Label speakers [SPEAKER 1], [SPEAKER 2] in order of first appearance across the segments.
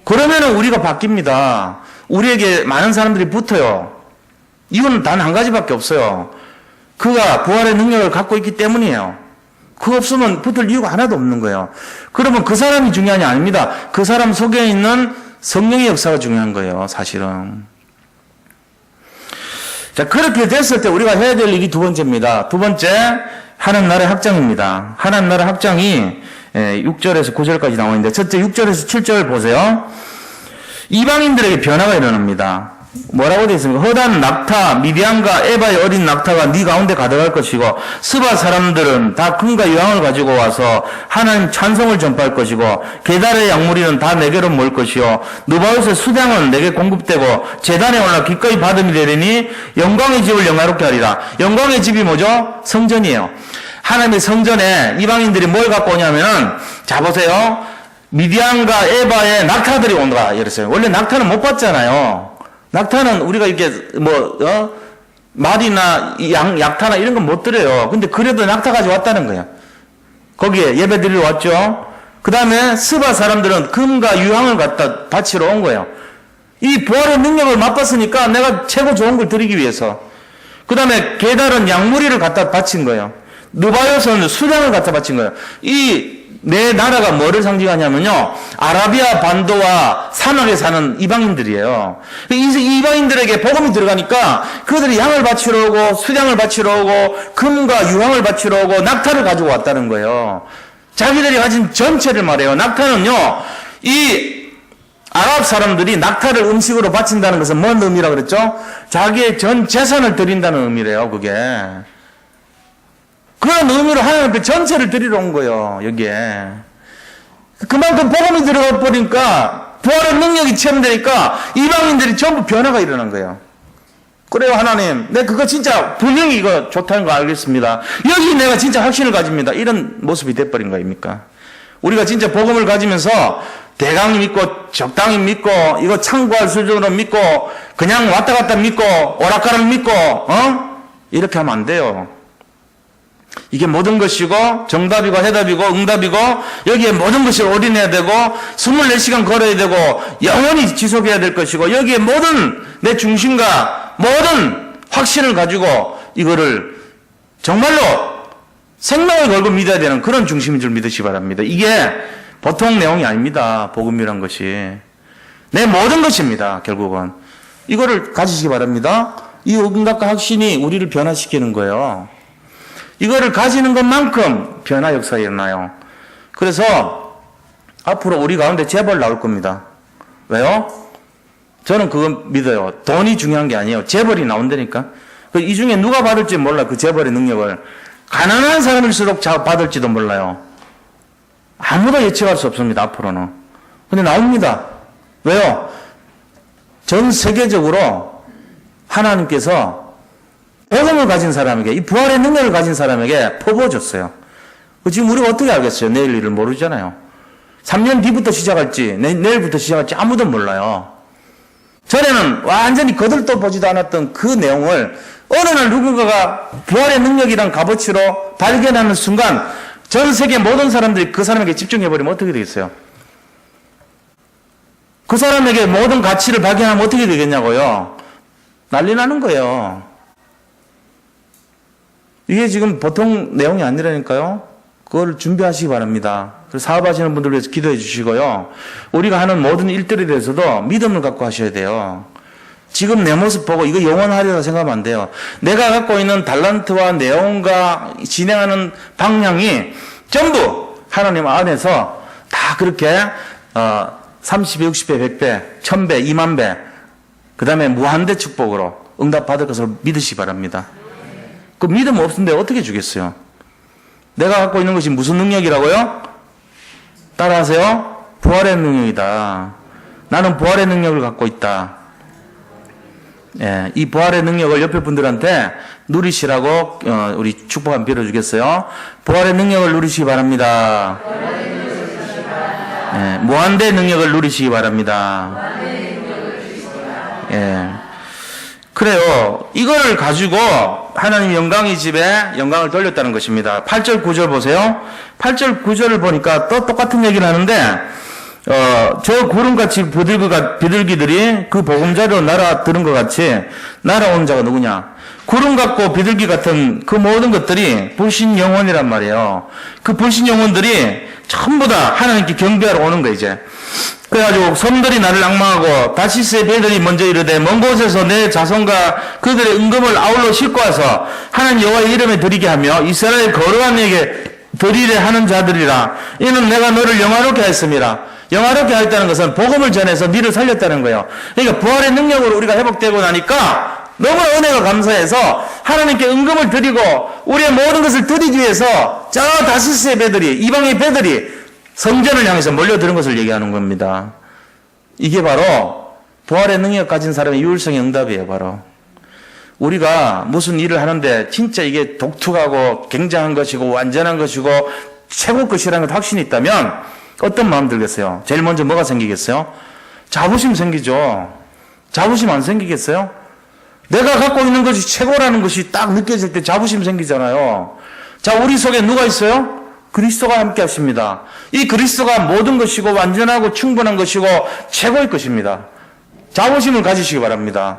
[SPEAKER 1] 그러면은 우리가 바뀝니다. 우리에게 많은 사람들이 붙어요. 이건 단 한 가지밖에 없어요. 그가 부활의 능력을 갖고 있기 때문이에요. 그거 없으면 붙을 이유가 하나도 없는 거예요. 그러면 그 사람이 중요한 게 아닙니다. 그 사람 속에 있는 성령의 역사가 중요한 거예요, 사실은. 자, 그렇게 됐을 때 우리가 해야 될 일이 두 번째입니다. 두 번째, 하나님 나라의 확장입니다. 하나님 나라의 확장이 6절에서 9절까지 나와 있는데, 첫째 6절에서 7절 보세요. 이방인들에게 변화가 일어납니다. 뭐라고 되어 있습니까? 허단 낙타, 미디안과 에바의 어린 낙타가 네 가운데 가득할 것이고, 스바 사람들은 다 금과 유황을 가지고 와서 하나님 찬송을 전파할 것이고, 게달의 양무리는 다 내게로 모일 것이요, 느바롯의 수량은 내게 공급되고, 제단에 올라 기꺼이 받음이 되리니 영광의 집을 영화롭게 하리라. 영광의 집이 뭐죠? 성전이에요. 하나님의 성전에 이방인들이 뭘 갖고 오냐면은, 자 보세요. 미디안과 에바의 낙타들이 온다 이랬어요. 원래 낙타는 못 봤잖아요. 낙타는 우리가 이렇게 말이나 약타나 이런 건 못 들어요. 근데 그래도 낙타까지 왔다는 거예요. 거기에 예배 드리러 왔죠. 그 다음에 스바 사람들은 금과 유황을 갖다 바치러 온 거예요. 이 부활의 능력을 맛봤으니까 내가 최고 좋은 걸 드리기 위해서. 그 다음에 게달은 양무리를 갖다 바친 거예요. 느바요스는 수량을 갖다 바친 거예요. 이 내 나라가 뭐를 상징하냐면요, 아라비아 반도와 사막에 사는 이방인들이에요. 이 이방인들에게 복음이 들어가니까 그들이 양을 바치러 오고 수량을 바치러 오고 금과 유황을 바치러 오고 낙타를 가지고 왔다는 거예요. 자기들이 가진 전체를 말해요. 낙타는요, 이 아랍 사람들이 낙타를 음식으로 바친다는 것은 뭔 의미라고 그랬죠? 자기의 전 재산을 드린다는 의미래요, 그게. 그런 의미로 하나님 앞에 전체를 드리러 온 거예요, 여기에. 그만큼 복음이 들어가 버리니까, 부활의 능력이 체험되니까, 이방인들이 전부 변화가 일어난 거예요. 그래요, 하나님. 내 그거 진짜 분명히 이거 좋다는 거 알겠습니다. 여기 내가 진짜 확신을 가집니다. 이런 모습이 돼버린 거 아닙니까? 우리가 진짜 복음을 가지면서 대강히 믿고, 적당히 믿고, 이거 참고할 수준으로 믿고, 그냥 왔다 갔다 믿고, 오락가락 믿고, 이렇게 하면 안 돼요. 이게 모든 것이고 정답이고 해답이고 응답이고 여기에 모든 것이 올인해야 되고 24시간 걸어야 되고 영원히 지속해야 될 것이고 여기에 모든 내 중심과 모든 확신을 가지고 이거를 정말로 생명을 걸고 믿어야 되는 그런 중심인 줄 믿으시기 바랍니다. 이게 보통 내용이 아닙니다. 복음이란 것이 내 모든 것입니다. 결국은 이거를 가지시기 바랍니다. 이 응답과 확신이 우리를 변화시키는 거예요. 이거를 가지는 것만큼 변화 역사가 일어나요. 그래서 앞으로 우리 가운데 재벌 나올 겁니다. 왜요? 저는 그거 믿어요. 돈이 중요한 게 아니에요. 재벌이 나온다니까. 이 중에 누가 받을지 몰라요. 그 재벌의 능력을. 가난한 사람일수록 받을지도 몰라요. 아무도 예측할 수 없습니다. 앞으로는. 근데 나옵니다. 왜요? 전 세계적으로 하나님께서 복음을 가진 사람에게, 이 부활의 능력을 가진 사람에게 퍼부어줬어요. 지금 우리가 어떻게 알겠어요? 내일 일을 모르잖아요. 3년 뒤부터 시작할지, 내일부터 시작할지 아무도 몰라요. 전에는 완전히 거들떠 보지도 않았던 그 내용을 어느 날 누군가가 부활의 능력이란 값어치로 발견하는 순간 전 세계 모든 사람들이 그 사람에게 집중해버리면 어떻게 되겠어요? 그 사람에게 모든 가치를 발견하면 어떻게 되겠냐고요? 난리 나는 거예요. 이게 지금 보통 내용이 아니라니까요. 그걸 준비하시기 바랍니다. 사업하시는 분들 위해서 기도해 주시고요. 우리가 하는 모든 일들에 대해서도 믿음을 갖고 하셔야 돼요. 지금 내 모습 보고 이거 영원하리라 생각하면 안 돼요. 내가 갖고 있는 달란트와 내용과 진행하는 방향이 전부 하나님 안에서 다 그렇게 30배, 60배, 100배, 1000배, 2만배 그 다음에 무한대 축복으로 응답받을 것을 믿으시기 바랍니다. 그 믿음 없는데 어떻게 주겠어요? 내가 갖고 있는 것이 무슨 능력이라고요? 따라하세요. 부활의 능력이다. 나는 부활의 능력을 갖고 있다. 예, 이 부활의 능력을 옆에 분들한테 누리시라고 우리 축복 한번 빌어주겠어요. 부활의 능력을 누리시기 바랍니다. 예, 무한대 능력을 누리시기 바랍니다. 예. 그래요. 이거를 가지고 하나님 영광의 집에 영광을 돌렸다는 것입니다. 8절 9절 보세요. 8절 9절을 보니까 또 똑같은 얘기를 하는데 저 구름같이 비둘기들이 그 보금자리로 날아드는 것 같이 날아온 자가 누구냐? 구름 같고 비둘기 같은 그 모든 것들이 불신 영혼이란 말이에요. 그 불신 영혼들이 전부 다 하나님께 경배하러 오는 거예요, 이제. 그래가지고 섬들이 나를 앙망하고 다시스의 배들이 먼저 이르되 먼 곳에서 내 자손과 그들의 은금을 아울러 싣고 와서 하나님 여호와의 이름에 드리게 하며 이스라엘 거룩한 에게 드리려 하는 자들이라. 이는 내가 너를 영화롭게 하였습니다. 영화롭게 하였다는 것은 복음을 전해서 너를 살렸다는 거예요. 그러니까 부활의 능력으로 우리가 회복되고 나니까 너무 은혜가 감사해서 하나님께 은금을 드리고 우리의 모든 것을 드리기 위해서 저 다시스의 배들이, 이방의 배들이 성전을 향해서 몰려드는 것을 얘기하는 겁니다. 이게 바로 부활의 능력 가진 사람의 유일성의 응답이에요. 바로 우리가 무슨 일을 하는데 진짜 이게 독특하고 굉장한 것이고 완전한 것이고 최고 것이라는 것 확신이 있다면 어떤 마음 들겠어요? 제일 먼저 뭐가 생기겠어요? 자부심 생기죠. 자부심 안 생기겠어요? 내가 갖고 있는 것이 최고라는 것이 딱 느껴질 때 자부심 생기잖아요. 자, 우리 속에 누가 있어요? 그리스도가 함께 하십니다. 이 그리스도가 모든 것이고 완전하고 충분한 것이고 최고의 것입니다. 자부심을 가지시기 바랍니다.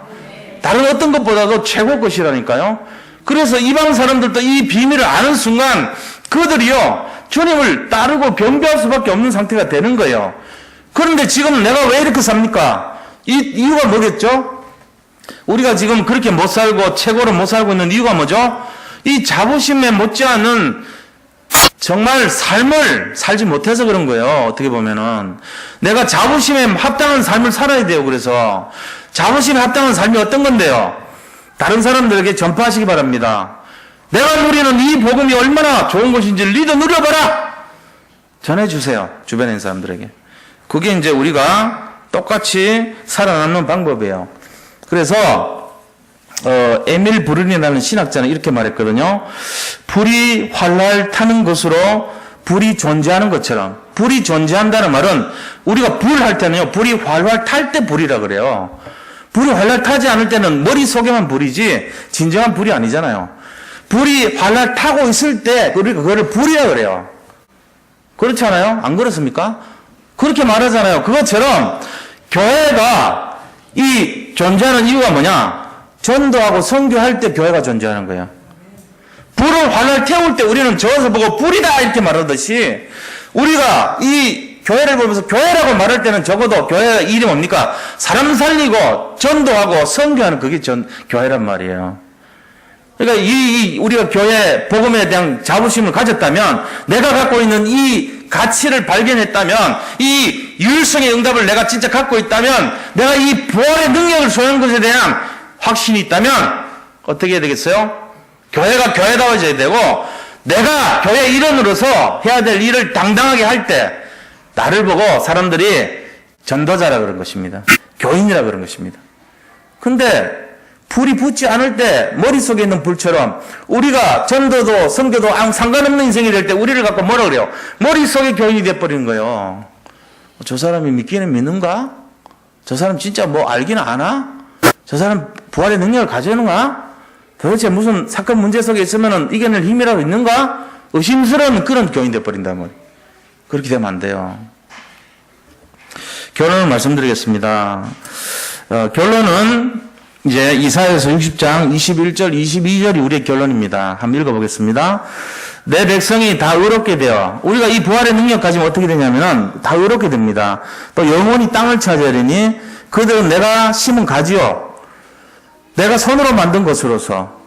[SPEAKER 1] 다른 어떤 것보다도 최고 것이라니까요. 그래서 이방 사람들도 이 비밀을 아는 순간 그들이요 주님을 따르고 경배할 수밖에 없는 상태가 되는 거예요. 그런데 지금 내가 왜 이렇게 삽니까? 이유가 뭐겠죠? 우리가 지금 그렇게 못 살고 최고로 못 살고 있는 이유가 뭐죠? 이 자부심에 못지않은 정말 삶을 살지 못해서 그런 거예요. 어떻게 보면은 내가 자부심에 합당한 삶을 살아야 돼요. 그래서 자부심에 합당한 삶이 어떤 건데요? 다른 사람들에게 전파하시기 바랍니다. 내가 누리는 이 복음이 얼마나 좋은 것인지 너희도 누려봐라. 전해주세요. 주변에 있는 사람들에게. 그게 이제 우리가 똑같이 살아남는 방법이에요. 그래서 에밀 브룬이라는 신학자는 이렇게 말했거든요. 불이 활활 타는 것으로 불이 존재하는 것처럼. 불이 존재한다는 말은 우리가 불 할 때는요, 불이 활활 탈 때 불이라 그래요. 불이 활활 타지 않을 때는 머릿속에만 불이지 진정한 불이 아니잖아요. 불이 활활 타고 있을 때 우리가 그거를 불이라 그래요. 그렇지 않아요? 안 그렇습니까? 그렇게 말하잖아요. 그것처럼 교회가 이 존재하는 이유가 뭐냐? 전도하고 선교할 때 교회가 존재하는 거예요. 불을 활활 태울 때 우리는 저어서 보고 불이다 이렇게 말하듯이 우리가 이 교회를 보면서 교회라고 말할 때는 적어도 교회 이름이 뭡니까? 사람 살리고 전도하고 선교하는 그게 교회란 말이에요. 그러니까 우리가 교회 복음에 대한 자부심을 가졌다면 내가 갖고 있는 이 가치를 발견했다면 이 유일성의 응답을 내가 진짜 갖고 있다면 내가 이 부활의 능력을 소유한 것에 대한 확신이 있다면 어떻게 해야 되겠어요? 교회가 교회다워져야 되고 내가 교회 일원으로서 해야 될 일을 당당하게 할 때 나를 보고 사람들이 전도자라 그런 것입니다. 교인이라 그런 것입니다. 근데 불이 붙지 않을 때 머릿속에 있는 불처럼 우리가 전도도 선교도 상관없는 인생이 될 때 우리를 갖고 뭐라 그래요? 머릿속에 교인이 돼버리는 거예요. 저 사람이 믿기는 믿는가? 저 사람 진짜 뭐 알기는 아나? 저 사람 부활의 능력을 가져오는가? 도대체 무슨 사건 문제 속에 있으면 이겨낼 힘이라도 있는가? 의심스러운 그런 교인 돼버린단 말이에요. 그렇게 되면 안 돼요. 결론을 말씀드리겠습니다. 결론은 이제 이사야서 60장 21절 22절이 우리의 결론입니다. 한번 읽어보겠습니다. 내 백성이 다 의롭게 되어 우리가 이 부활의 능력 가지면 어떻게 되냐면은 다 의롭게 됩니다. 또 영원히 땅을 차지하리니 그들은 내가 심은 가지요 내가 손으로 만든 것으로서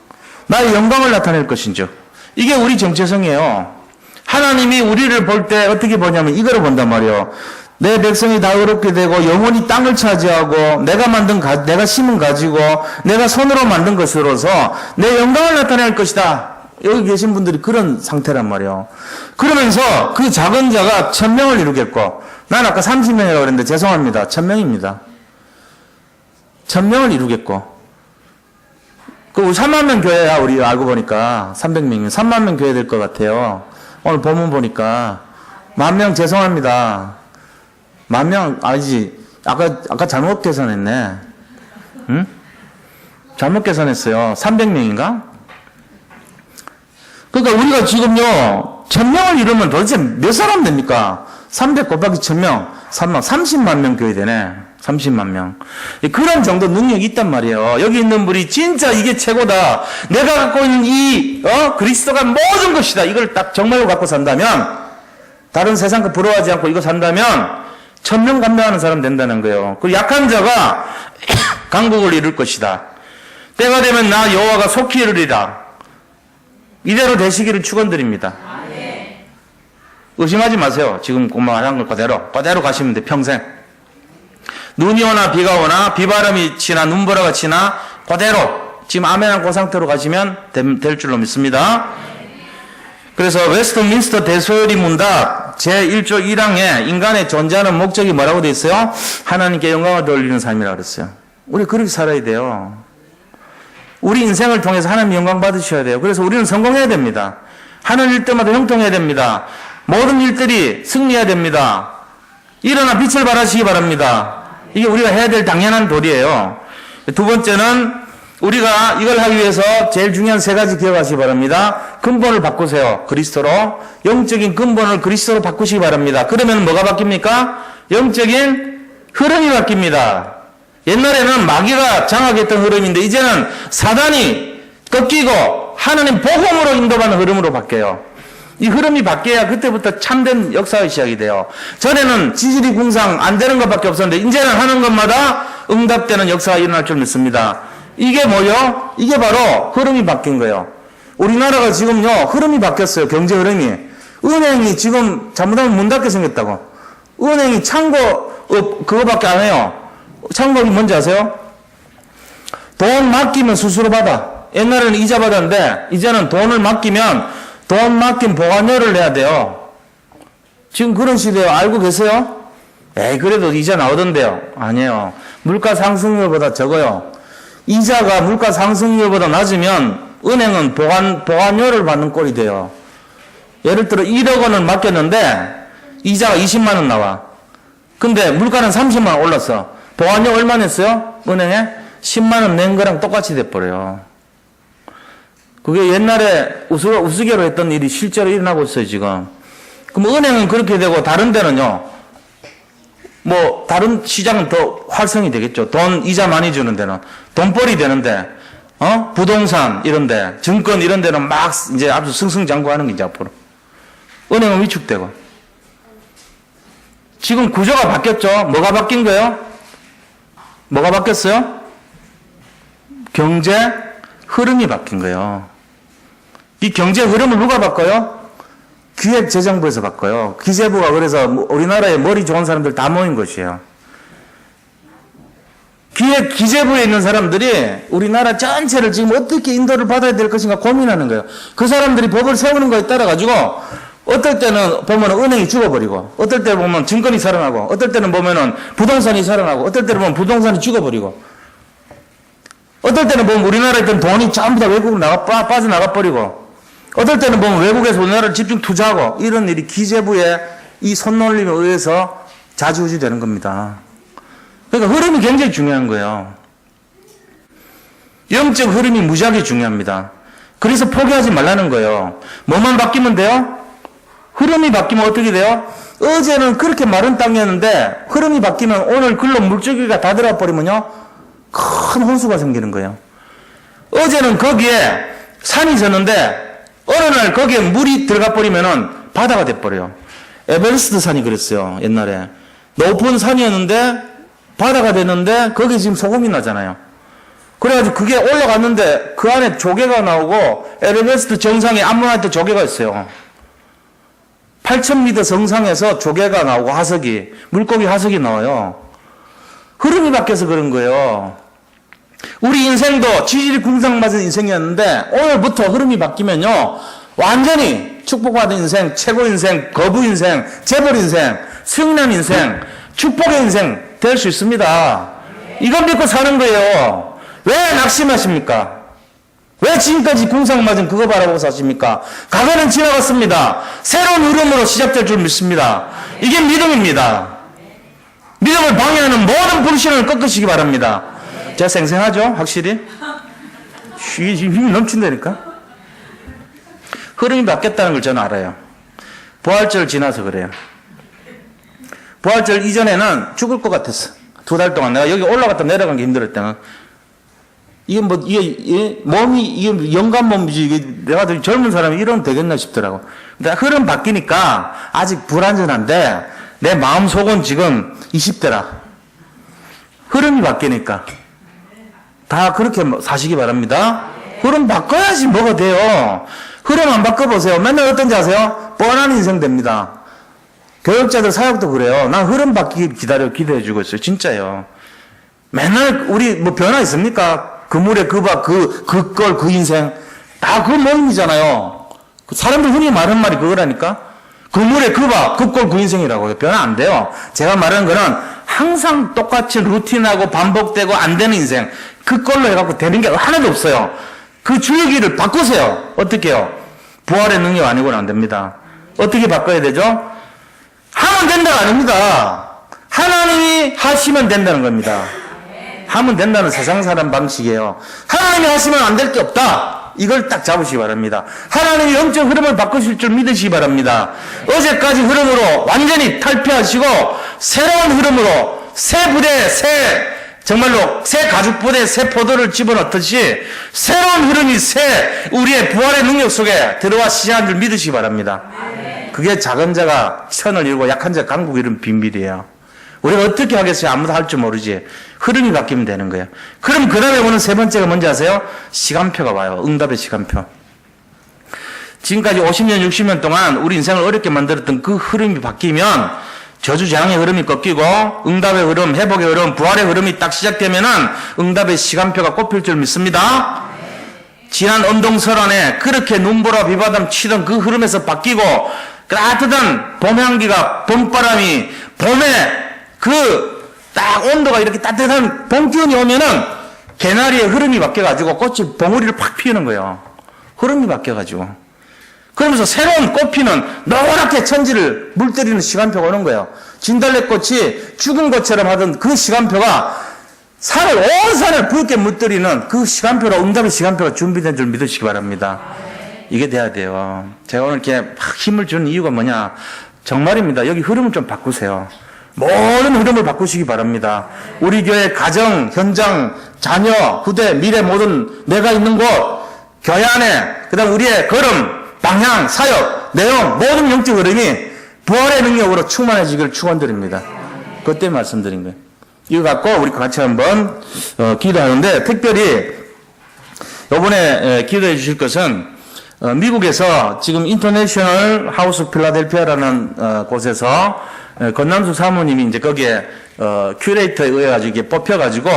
[SPEAKER 1] 나의 영광을 나타낼 것인즉 이게 우리 정체성이에요. 하나님이 우리를 볼 때 어떻게 보냐면 이거를 본단 말이에요. 내 백성이 다 의롭게 되고 영원히 땅을 차지하고 내가 심은 가지고 내가 손으로 만든 것으로서 내 영광을 나타낼 것이다. 여기 계신 분들이 그런 상태란 말이에요. 그러면서 그 작은 자가 1000명을 이루겠고 난 아까 30명이라고 그랬는데 죄송합니다. 1000명입니다. 1000명을 이루겠고 그 3만 명 교회야 우리 알고 보니까 300명이면 3만 명 교회 될 것 같아요. 오늘 본문 보니까 10,000명 죄송합니다. 10,000명 아니지. 아까 잘못 계산했네. 응? 잘못 계산했어요. 300명인가? 그러니까 우리가 지금요 1000명을 이루면 도대체 몇 사람 됩니까? 300 곱하기 1000명 3만, 30만 명 교회 되네. 30만 명. 그런 정도 능력이 있단 말이에요. 여기 있는 분이 진짜 이게 최고다. 내가 갖고 있는 그리스도가 모든 것이다. 이걸 딱 정말로 갖고 산다면, 다른 세상 거 부러워하지 않고 이거 산다면, 1000명 감당하는 사람 된다는 거예요. 그리고 약한 자가 강국을 이룰 것이다. 때가 되면 나 여호와가 속히 이루리라. 이대로 되시기를 축원드립니다. 의심하지 마세요. 지금 말한 걸 그대로 가시면 돼, 평생. 눈이 오나 비가 오나 비바람이 치나 눈보라가 치나 그대로 지금 아멘한 그 상태로 가시면 될 줄로 믿습니다. 그래서 웨스트민스터 대소요리 문답 제1조 1항에 인간의 존재하는 목적이 뭐라고 되어 있어요? 하나님께 영광을 돌리는 삶이라고 그랬어요. 우리 그렇게 살아야 돼요. 우리 인생을 통해서 하나님 영광 받으셔야 돼요. 그래서 우리는 성공해야 됩니다. 하는 일 때마다 형통해야 됩니다. 모든 일들이 승리해야 됩니다. 일어나 빛을 발하시기 바랍니다. 이게 우리가 해야 될 당연한 도리예요. 두 번째는 우리가 이걸 하기 위해서 제일 중요한 3가지 기억하시기 바랍니다. 근본을 바꾸세요. 그리스도로. 영적인 근본을 그리스도로 바꾸시기 바랍니다. 그러면 뭐가 바뀝니까? 영적인 흐름이 바뀝니다. 옛날에는 마귀가 장악했던 흐름인데 이제는 사단이 꺾이고 하나님 복음으로 인도받는 흐름으로 바뀌어요. 이 흐름이 바뀌어야 그때부터 참된 역사의 시작이 돼요. 전에는 지질이 궁상 안 되는 것밖에 없었는데 이제는 하는 것마다 응답되는 역사가 일어날 줄 믿습니다. 이게 뭐요? 이게 바로 흐름이 바뀐 거예요. 우리나라가 지금요 흐름이 바뀌었어요. 경제 흐름이. 은행이 지금 잘못하면 문 닫게 생겼다고. 은행이 창고 그거밖에 안 해요. 창고이 뭔지 아세요? 돈 맡기면 수수료 받아. 옛날에는 이자 받았는데 이제는 돈을 맡기면 돈 맡긴 보관료를 내야 돼요. 지금 그런 시대에 알고 계세요? 그래도 이자 나오던데요. 아니에요. 물가 상승률보다 적어요. 이자가 물가 상승률보다 낮으면 은행은 보관료를 받는 꼴이 돼요. 예를 들어 1억 원을 맡겼는데 이자가 20만 원 나와. 근데 물가는 30만 원 올랐어. 보관료 얼마 냈어요? 은행에 10만 원 낸 거랑 똑같이 돼버려요. 그게 옛날에 우스개로 했던 일이 실제로 일어나고 있어요, 지금. 그럼 은행은 그렇게 되고, 다른 데는요, 다른 시장은 더 활성이 되겠죠. 돈, 이자 많이 주는 데는. 돈벌이 되는데, 부동산, 이런데, 증권 이런 데는 막 이제 아주 승승장구하는 게 이제 앞으로. 은행은 위축되고. 지금 구조가 바뀌었죠? 뭐가 바뀐 거예요? 뭐가 바뀌었어요? 경제 흐름이 바뀐 거예요. 이 경제 흐름을 누가 바꿔요? 기획재정부에서 바꿔요. 기재부가 그래서 우리나라에 머리 좋은 사람들 다 모인 것이에요. 기재부에 있는 사람들이 우리나라 전체를 지금 어떻게 인도를 받아야 될 것인가 고민하는 거예요. 그 사람들이 법을 세우는 거에 따라 가지고 어떨 때는 보면 은행이 죽어버리고, 어떨 때 보면 증권이 살아나고, 어떨 때는 보면은 부동산이 살아나고, 어떨 때는 보면 부동산이 죽어버리고, 어떨 때는 보면 우리나라에 있던 돈이 전부 다 외국으로 빠져나가 버리고, 어떨 때는 보면 외국에서 우리나라를 집중 투자하고, 이런 일이 기재부의 이 손놀림에 의해서 자주우지 되는 겁니다. 그러니까 흐름이 굉장히 중요한 거예요. 영적 흐름이 무지하게 중요합니다. 그래서 포기하지 말라는 거예요. 뭐만 바뀌면 돼요? 흐름이 바뀌면 어떻게 돼요? 어제는 그렇게 마른 땅이었는데 흐름이 바뀌면 오늘 글로 물줄기가 다 들어가 버리면요 큰 혼수가 생기는 거예요. 어제는 거기에 산이 있었는데 어느 날 거기에 물이 들어가 버리면은 바다가 돼버려요. 에베레스트 산이 그랬어요. 옛날에 높은 산이었는데 바다가 됐는데 거기 지금 소금이 나잖아요. 그래가지고 그게 올라갔는데 그 안에 조개가 나오고 에베레스트 정상에 아무나한테 조개가 있어요. 8,000m 정상에서 조개가 나오고 화석이, 물고기 화석이 나와요. 흐름이 바뀌어서 그런 거예요. 우리 인생도 지질이 궁상맞은 인생이었는데 오늘부터 흐름이 바뀌면요 완전히 축복받은 인생, 최고 인생, 거부 인생, 재벌 인생, 승리한 인생, 축복의 인생 될 수 있습니다. 이건 믿고 사는 거예요. 왜 낙심하십니까? 왜 지금까지 궁상맞은 그거 바라보고 사십니까? 과거는 지나갔습니다. 새로운 흐름으로 시작될 줄 믿습니다. 이게 믿음입니다. 믿음을 방해하는 모든 불신을 꺾으시기 바랍니다. 제가 생생하죠? 확실히? 힘이 넘친다니까? 흐름이 바뀌었다는 걸 저는 알아요. 부활절 지나서 그래요. 부활절 이전에는 죽을 것 같았어. 2달 동안 내가 여기 올라갔다 내려간 게 힘들었다. 이게 뭐, 몸이, 이게 영감 몸이지. 이게 내가 젊은 사람이 이러면 되겠나 싶더라고. 근데 흐름 바뀌니까 아직 불안전한데 내 마음 속은 지금 20대라. 흐름이 바뀌니까. 다 그렇게 사시기 바랍니다. 흐름 바꿔야지 뭐가 돼요. 흐름 안 바꿔보세요. 맨날 어떤지 아세요? 뻔한 인생 됩니다. 교육자들 사역도 그래요. 난 흐름 바뀌기 기대해주고 있어요. 진짜요. 맨날 우리 뭐 변화 있습니까? 그 물에 그 밥, 그 꼴, 그 인생. 다 그 모임이잖아요. 사람들 흔히 말하는 말이 그거라니까? 그 물에 그 밥, 그 꼴, 그 인생이라고요. 변화 안 돼요. 제가 말하는 거는 항상 똑같이 루틴하고 반복되고 안 되는 인생. 그 꼴로 해갖고 되는 게 하나도 없어요. 그 주의기를 바꾸세요. 어떻게 해요? 부활의 능력 아니고는 안 됩니다. 어떻게 바꿔야 되죠? 하면 된다가 아닙니다. 하나님이 하시면 된다는 겁니다. 하면 된다는 세상 사람 방식이에요. 하나님이 하시면 안 될 게 없다. 이걸 딱 잡으시기 바랍니다. 하나님이 영적 흐름을 바꾸실 줄 믿으시기 바랍니다. 어제까지 흐름으로 완전히 탈피하시고 새로운 흐름으로 새 부대, 정말로 새 가죽 부대에 새 포도를 집어넣듯이 새로운 흐름이 우리의 부활의 능력 속에 들어와 시작한 줄 믿으시기 바랍니다. 그게 작은 자가 천을 이루고 약한 자가 강국을 이룬 비밀이에요. 우리가 어떻게 하겠어요? 아무도 할 줄 모르지. 흐름이 바뀌면 되는 거예요. 그럼 그 다음에 오는 세 번째가 뭔지 아세요? 시간표가 와요. 응답의 시간표. 지금까지 50년, 60년 동안 우리 인생을 어렵게 만들었던 그 흐름이 바뀌면 저주재앙의 흐름이 꺾이고 응답의 흐름, 회복의 흐름, 부활의 흐름이 딱 시작되면은 응답의 시간표가 꼽힐 줄 믿습니다. 지난 엄동설안에 그렇게 눈보라 비바람 치던 그 흐름에서 바뀌고 따뜻한 봄 향기가 봄바람이 봄에 딱 온도가 이렇게 따뜻한 봄 기운이 오면은 개나리의 흐름이 바뀌어가지고 꽃이 봉우리를 팍 피우는 거예요. 흐름이 바뀌어가지고. 그러면서 새로운 꽃피는 노랗게 천지를 물들이는 시간표가 오는 거예요. 진달래꽃이 죽은 것처럼 하던 그 시간표가 온 산을 붉게 물들이는 그 시간표로 응답의 시간표가 준비된 줄 믿으시기 바랍니다. 이게 돼야 돼요. 제가 오늘 이렇게 막 힘을 주는 이유가 뭐냐. 정말입니다. 여기 흐름을 좀 바꾸세요. 모든 흐름을 바꾸시기 바랍니다. 우리 교회 가정, 현장, 자녀, 후대, 미래 모든 내가 있는 곳, 교회 안에, 그 다음 우리의 걸음, 방향, 사역, 내용, 모든 영적 흐름이 부활의 능력으로 충만해지기를 축원드립니다. 그때 말씀드린 거예요. 이거 갖고 우리 같이 한번 기도하는데, 특별히 이번에 기도해 주실 것은 미국에서 지금 인터내셔널 하우스 필라델피아라는 곳에서 권남수 사모님이 이제 거기에 큐레이터에 의해 가지고 이게 뽑혀가지고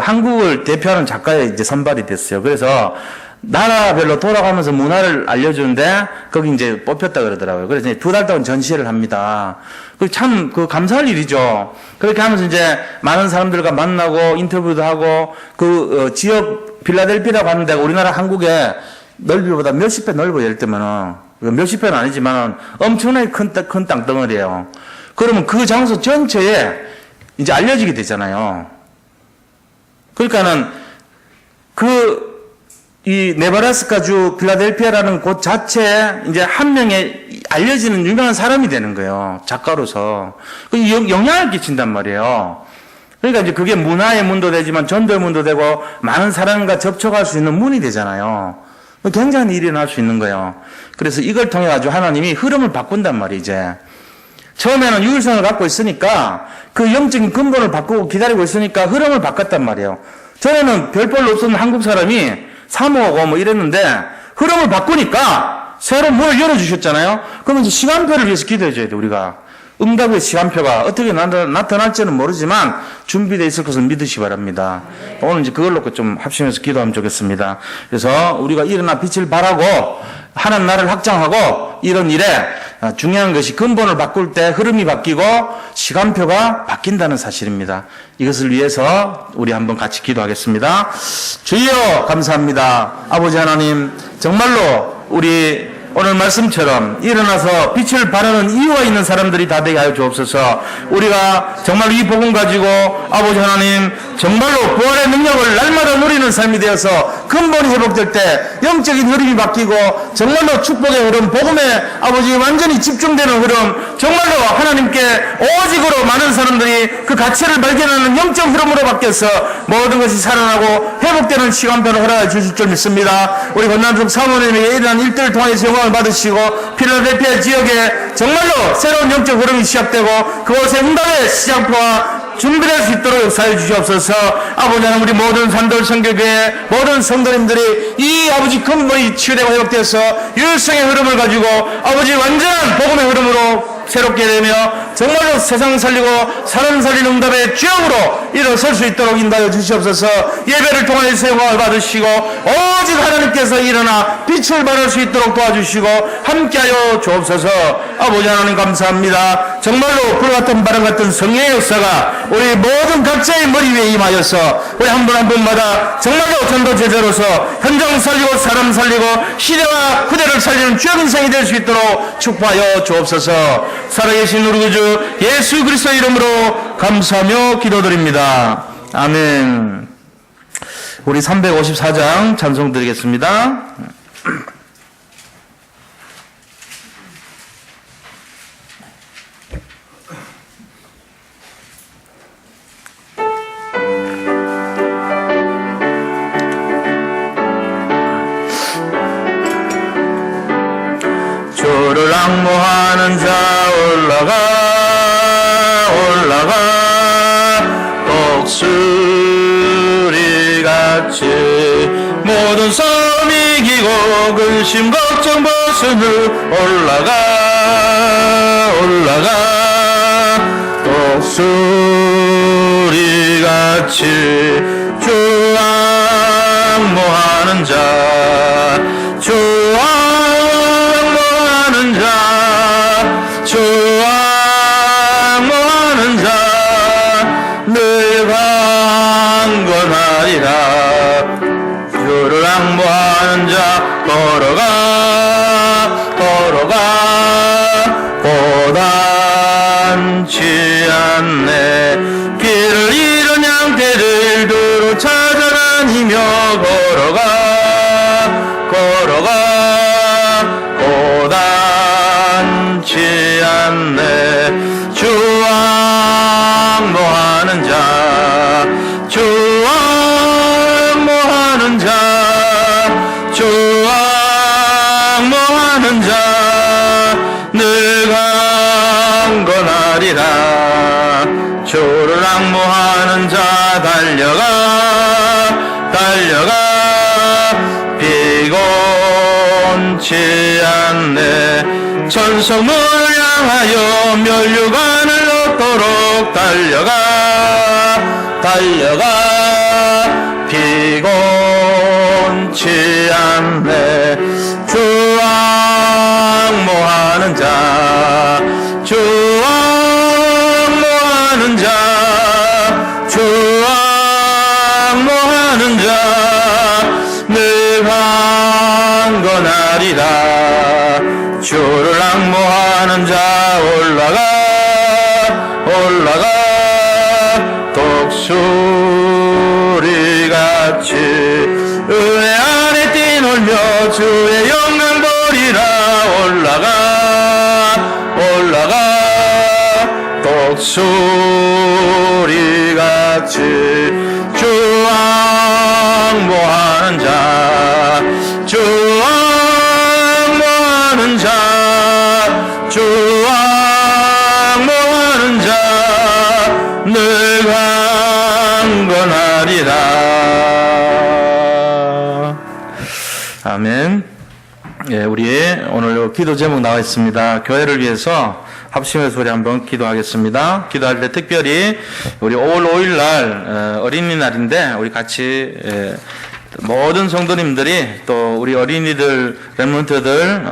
[SPEAKER 1] 한국을 대표하는 작가에 이제 선발이 됐어요. 그래서 나라별로 돌아가면서 문화를 알려주는데 거기 이제 뽑혔다 그러더라고요. 그래서 이제 2달 동안 전시회를 합니다. 참 감사할 일이죠. 그렇게 하면서 이제 많은 사람들과 만나고 인터뷰도 하고 지역 필라델피아라고 하는 데가 우리나라 한국의 넓이보다 몇십 배 넓어요. 예를 들면은 몇십 배는 아니지만 엄청나게 큰 땅덩어리예요. 그러면 그 장소 전체에 이제 알려지게 되잖아요. 그러니까는 이 네브라스카주 필라델피아라는 곳 자체에 이제 한 명의 알려지는 유명한 사람이 되는 거예요. 작가로서. 영향을 끼친단 말이에요. 그러니까 이제 그게 문화의 문도 되지만 전도의 문도 되고 많은 사람과 접촉할 수 있는 문이 되잖아요. 굉장한 일이 일어날 수 있는 거예요. 그래서 이걸 통해 가지고 하나님이 흐름을 바꾼단 말이에요, 이제. 처음에는 유일성을 갖고 있으니까 그 영적인 근본을 바꾸고 기다리고 있으니까 흐름을 바꿨단 말이에요. 전에는 별볼로 없었는 한국 사람이 사모하고 뭐 이랬는데 흐름을 바꾸니까 새로운 문을 열어주셨잖아요. 그러면 이제 시간표를 위해서 기도해줘야 돼, 우리가. 응답의 시간표가 어떻게 나타날지는 모르지만 준비되어 있을 것을 믿으시기 바랍니다. 오늘 이제 그걸 놓고 좀 합심해서 기도하면 좋겠습니다. 그래서 우리가 일어나 빛을 발하고 하나님 나라를 확장하고 이런 일에 중요한 것이 근본을 바꿀 때 흐름이 바뀌고 시간표가 바뀐다는 사실입니다. 이것을 위해서 우리 한번 같이 기도하겠습니다. 주여 감사합니다. 아버지 하나님 정말로 우리 오늘 말씀처럼 일어나서 빛을 발하는 이유가 있는 사람들이 다 되게 하여 주옵소서. 우리가 정말 이 복음 가지고 아버지 하나님 정말로 부활의 능력을 날마다 누리는 삶이 되어서 근본이 회복될 때 영적인 흐름이 바뀌고 정말로 축복의 흐름, 복음의 아버지 완전히 집중되는 흐름, 정말로 하나님께 오직으로 많은 사람들이 그 가치를 발견하는 영적 흐름으로 바뀌어서 모든 것이 살아나고 회복되는 시간표를 허락해 주실 줄 믿습니다. 우리 건남중 사모님에게 이러한 일들을 통해서 영광을 받으시고 필라델피아 지역에 정말로 새로운 영적 흐름이 시작되고 그곳에 응답의 시작표와 준비될 수 있도록 역사해 주시옵소서. 아버지 하나님, 우리 모든 산돌 성교교회 모든 성도님들이 이 아버지 근본이 치유되고 회복돼서 유일성의 흐름을 가지고 아버지 완전한 복음의 흐름으로 새롭게 되며 정말로 세상 살리고 사람 살리는 응답의 주역으로 일어설 수 있도록 인도하여 주시옵소서. 예배를 통하여서 영광을 받으시고 오직 하나님께서 일어나 빛을 발할 수 있도록 도와주시고 함께하여 주옵소서. 아버지 하나님 감사합니다. 정말로 불같은 바람 같은 성령의 역사가 우리 모든 각자의 머리 위에 임하여서 우리 한 분 한 분마다 정말로 전도 제자로서 현장 살리고 사람 살리고 시대와 후대를 살리는 주역 인생이 될 수 있도록 축복하여 주옵소서. 살아계신 우리 구주 예수 그리스도 이름으로 감사하며 기도드립니다. 아멘. 우리 354장 찬송 드리겠습니다. 주를 앙모하는 자 올라가 독수리같이 모든 섬 이기고 근심 걱정 벗은 올라가 독수리같이 주 앙모하는 자 늘 강건하리라. 주를 앙모하는 자 걸어가 고단치 않네. 길을 잃은 양떼를 두루 찾아다니며 걸어가 고단치 않네. 주 앙모하는 자 늘 강건하리라. 주를 앙모하는 자 달려가 피곤치 않네. 천성문을 향하여 면류관을 얻도록 달려가 피곤치 않네. 주 앙모하는 자 늘 강건하리라. 주를 앙모하는 자 올라가 독수리같이 은혜 안에 뛰놀며 주의 영광 보리라. 올라가 독수리같이 주 앙모하는 자 늘 강건하리라. 아멘. 예, 우리 오늘 기도 제목 나와 있습니다. 교회를 위해서 합심해서 우리 한번 기도하겠습니다. 기도할 때 특별히 우리 5월 5일 날 어린이날인데 우리 같이 모든 성도님들이 또 우리 어린이들, 렘넌트들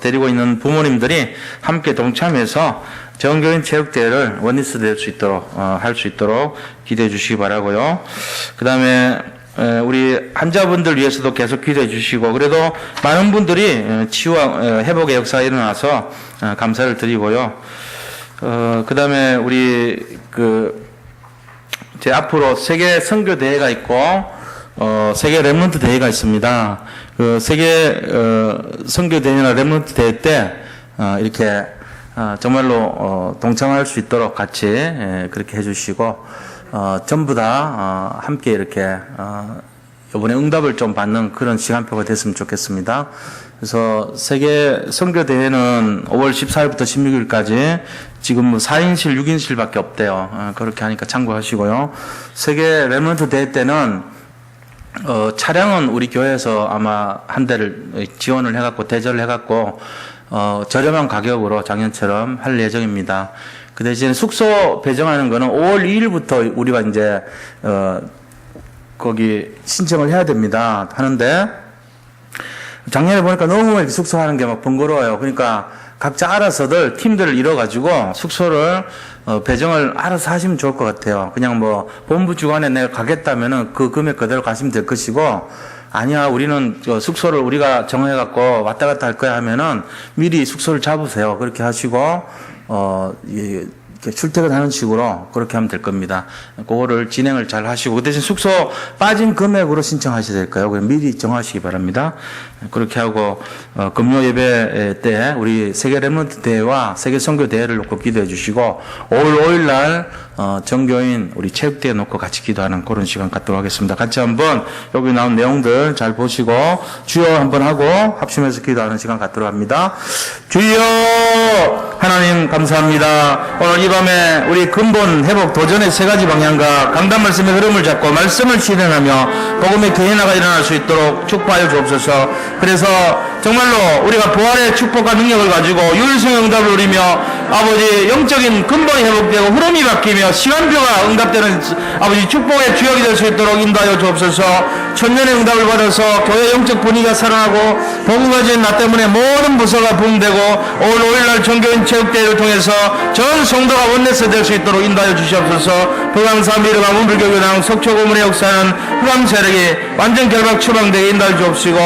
[SPEAKER 1] 데리고 있는 부모님들이 함께 동참해서 정교인 체육대회를 원리스 될 수 있도록 할 수 있도록 기도해 주시기 바라고요. 그 다음에 우리 환자분들 위해서도 계속 기도해 주시고, 그래도 많은 분들이 치유와 회복의 역사가 일어나서 감사를 드리고요. 그 다음에 우리 이제 앞으로 세계 선교 대회가 있고, 세계 렘넌트 대회가 있습니다. 그 세계, 선교 대회나 렘넌트 대회 때, 이렇게, 정말로, 동참할 수 있도록 같이, 그렇게 해주시고, 전부 다, 함께 이렇게, 이번에 응답을 좀 받는 그런 시간표가 됐으면 좋겠습니다. 그래서 세계 선교 대회는 5월 14일부터 16일까지 지금 뭐 4인실, 6인실밖에 없대요. 그렇게 하니까 참고하시고요. 세계 렘넌트 대회 때는 차량은 우리 교회에서 아마 한 대를 지원을 해갖고 대절을 해갖고 저렴한 가격으로 작년처럼 할 예정입니다. 그 대신 숙소 배정하는 거는 5월 2일부터 우리가 이제 거기 신청을 해야 됩니다. 하는데 작년에 보니까 너무 이렇게 숙소하는 게 막 번거로워요. 그러니까 각자 알아서들 팀들을 이뤄가지고 숙소를 배정을 알아서 하시면 좋을 것 같아요. 그냥 뭐 본부 주관에 내가 가겠다면은 그 금액 그대로 가시면 될 것이고, 아니야 우리는 숙소를 우리가 정해갖고 왔다 갔다 할 거야 하면은 미리 숙소를 잡으세요. 그렇게 하시고 이렇게 출퇴근하는 식으로 그렇게 하면 될 겁니다. 그거를 진행을 잘 하시고, 그 대신 숙소 빠진 금액으로 신청하셔야 될까요? 그럼 미리 정하시기 바랍니다. 그렇게 하고 금요 예배 때 우리 세계 렘넌트 대회와 세계 선교 대회를 놓고 기도해 주시고, 5월 5일 날 정교인 우리 체육대회 놓고 같이 기도하는 그런 시간 갖도록 하겠습니다. 같이 한번 여기 나온 내용들 잘 보시고 주여 한번 하고 합심해서 기도하는 시간 갖도록 합니다. 주여 하나님 감사합니다. 오늘 이 밤에 우리 근본 회복 도전의 세 가지 방향과 강단 말씀의 흐름을 잡고 말씀을 실현하며 복음의 개인화가 일어날 수 있도록 축복하여 주옵소서. 그래서 정말로 우리가 부활의 축복과 능력을 가지고 유일성의 응답을 누리며 아버지 영적인 근본이 회복되고 흐름이 바뀌며 시간표가 응답되는 아버지 축복의 주역이 될 수 있도록 인도하여 주옵소서. 천년의 응답을 받아서 교회 영적 분위기가 살아나고 복음 가진 나 때문에 모든 부서가 부흥되고 5월 5일날 정교인 체육대회를 통해서 전 성도가 원내스 될 수 있도록 인도하여 주시옵소서. 불광사 미르가 문불교교당 석초고문의 역사는 흑암 세력이 완전 결박 추방되게 인도하여 주옵시고,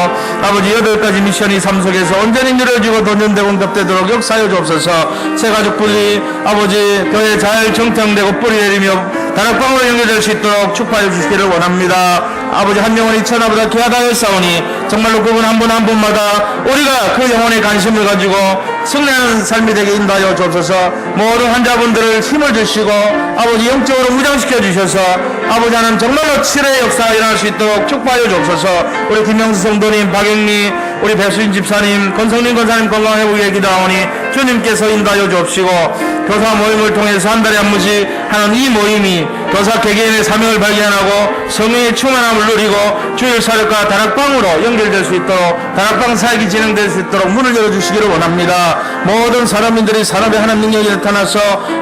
[SPEAKER 1] 아버지 8가지 미션이 삶 속에서 온전히 누려지고 돈전되고 응답되도록 역사하여 주옵소서. 새가족 분리 아버지 교회 잘 정착되고 뿌리 내리며 다락방으로 연결될 수 있도록 축복하여 주시기를 원합니다. 아버지 한 영혼이 천하보다 귀하다여 싸우니 정말로 그분 한 분 한 분마다 우리가 그 영혼에 관심을 가지고 승리하는 삶이 되게 인도하여 주옵소서. 모든 환자분들을 힘을 주시고 아버지 영적으로 무장시켜 주셔서 아버지 하는 정말로 치료의 역사가 일어날 수 있도록 축복하여 주옵소서. 우리 김명수 성도님, 박영리 우리 배수인 집사님, 권성민 권사님 건강 회복에 기도하오니 주님께서 인도하여 주옵시고, 교사 모임을 통해서 한 달에 한 번씩 하는 이 모임이 교사 개개인의 사명을 발견하고 성령의 충만함을 누리고 주일 사역과 다락방으로 연결될 수 있도록 다락방 사역이 진행될 수 있도록 문을 열어주시기를 원합니다. 모든 사람들이 산업의 하나님 능력이 나타나서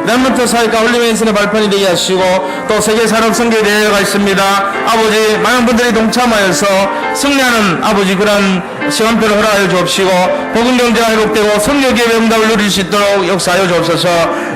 [SPEAKER 1] 렘넌트 사역과 홀리메인 신의 발판이 되게 하시고, 또 세계 산업 선교 대회가 있습니다. 아버지 많은 분들이 동참하여서 승리하는 아버지 그런 시간표를 허락하여 주옵시고, 복음 경제가 회복되고 성령의 응답을 누릴 수 있도록 역사하여 주옵소서.